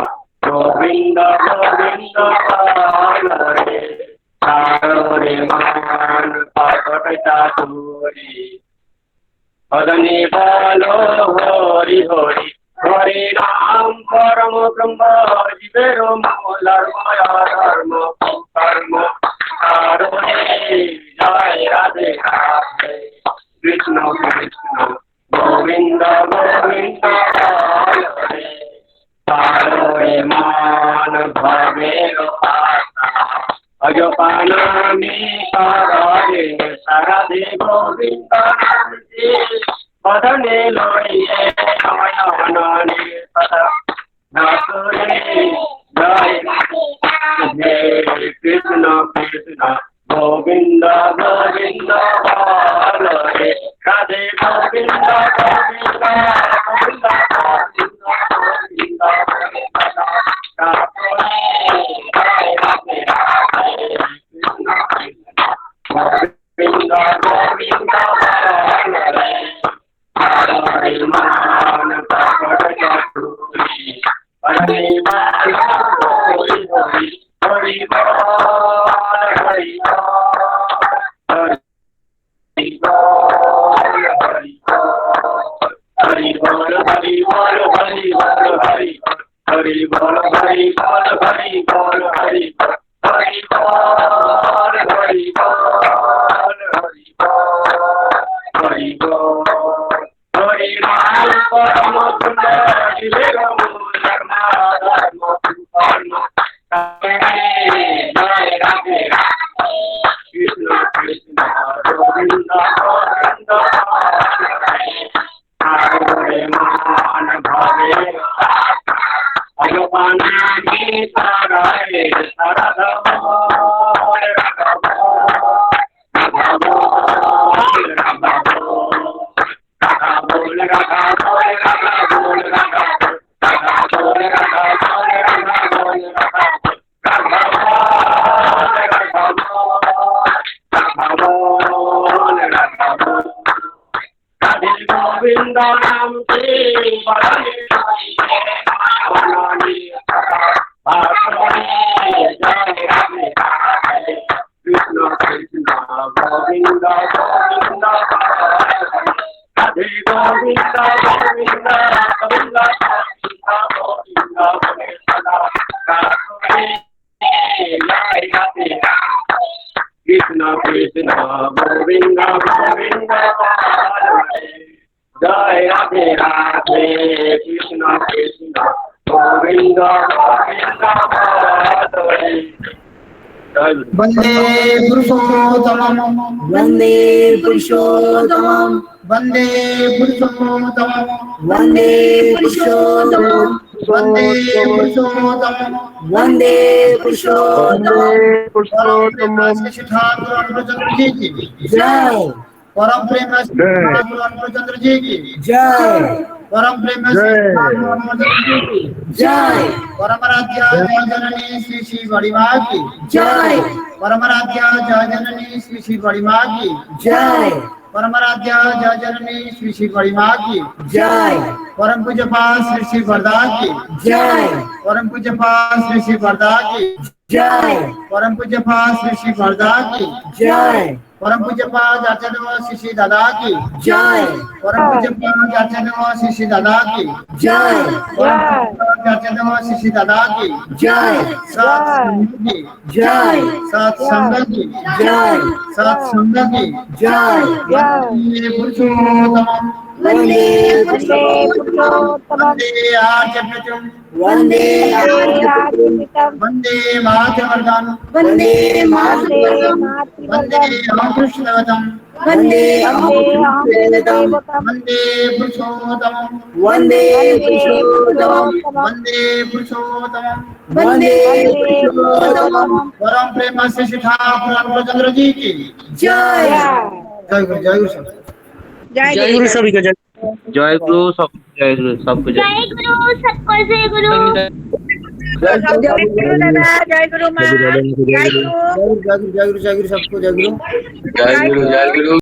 गोविंद गोविंद वाले। तारे मान पापटा चूरी अदनी बालो हरि हरि हरि नाम परम ब्रह्म जीवेरो मूलर्मय धर्म कर्म कारुणे। जय राधे राधे कृष्ण कृष्ण गोविंद गोविंद हरे। तारे मान भवेरो अजपानामि तारे शरदे गोविंद पदने लोड़िए नयनानि सदा नासुरे। जय कृष्ण कृष्ण गोविंद गोविंद हरे। राधे गोविंद गोविंद गोविंद गोविंद गोविंद गोविंद हरे। हरे मान प्रकट चतुरी हरि हरि हरि हरि हरि हरि बोल हरि बोल हरि बोल हरि हरि बोल हरि बोल हरि बोल हरि हरि बोल हरि बोल हरि हरि बोल हरि नाम परम सुंदर जीवेरो मूलर्मय धर्म कर्म कारुणे। जय राधे कृष्ण कृष्ण गोविंद गोविंद हरे। तारे मान भवे अजपानामि तारे शरद गोविंद नाम से बड़े जय राधे राधे कृष्ण कृष्ण गोविंद गोविंद राधे गोविंद गोविंद गोविंद गोविंद सदा जय राधे कृष्ण कृष्ण गोविंद गोविंद जय राधे राधे कृष्ण कृष्ण गोविंद गोविंद वंदे पुरुषोत्तमं वंदे पुरुषोत्तमं वंदे पुरुषोत्तमं वंदे पुरुषोत्तमं वंदे पुरुषोत्तमं वंदे पुरुषोत्तमं श्री ठाकुर अनुचंद्र जी की जय। परम प्रेम ठाकुर अनुचंद्र जी की जय। परम प्रेम ठाकुर अनुचंद्र जी की जय। परमराध्या जय जननी श्री श्री बड़ी माँ की जय। परमराध्या जय जननी श्री श्री बड़ी माँ की जय। परमाराध्य जय जननी श्री श्री बड़ी माँ की जय। परम पूज्य पास श्री श्री वरदा की जय। परम पूज्य पास श्री श्री वरदा की जय। परम पूज्य पास श्री श्री वरदा की जय। परम पूज्य पास आचार्य श्री श्री दादा की जय। परम पूज्य पास आचार्य श्री श्री दादा की जय। परम पूज्य पास आचार्य श्री श्री दादा की जय। सात संघ की जय। सात संघ की जय। सात संघ की जय। वंदे पुरुषोत्तमम् वंदे वंदे आर्यभृतम् वंदे वंदे मातृवर्धन वंदे मातृवर्धन वंदे कृष्णवतम् वंदे वंदे पुरुषोत्तमम् वंदे पुरुषोत्तमम् वंदे पुरुषोत्तमम् वंदे पुरुषोत्तमम् परम प्रेम से श्री ठाकुर रामचंद्र जी की जय। जय गुरु जय गुरु सब जय गुरु सभी को जय जय गुरु सब जय गुरु सबको जय जय गुरु सबको जय गुरु जय गुरु जय गुरु सबको जय गुरु जय गुरु जय गुरु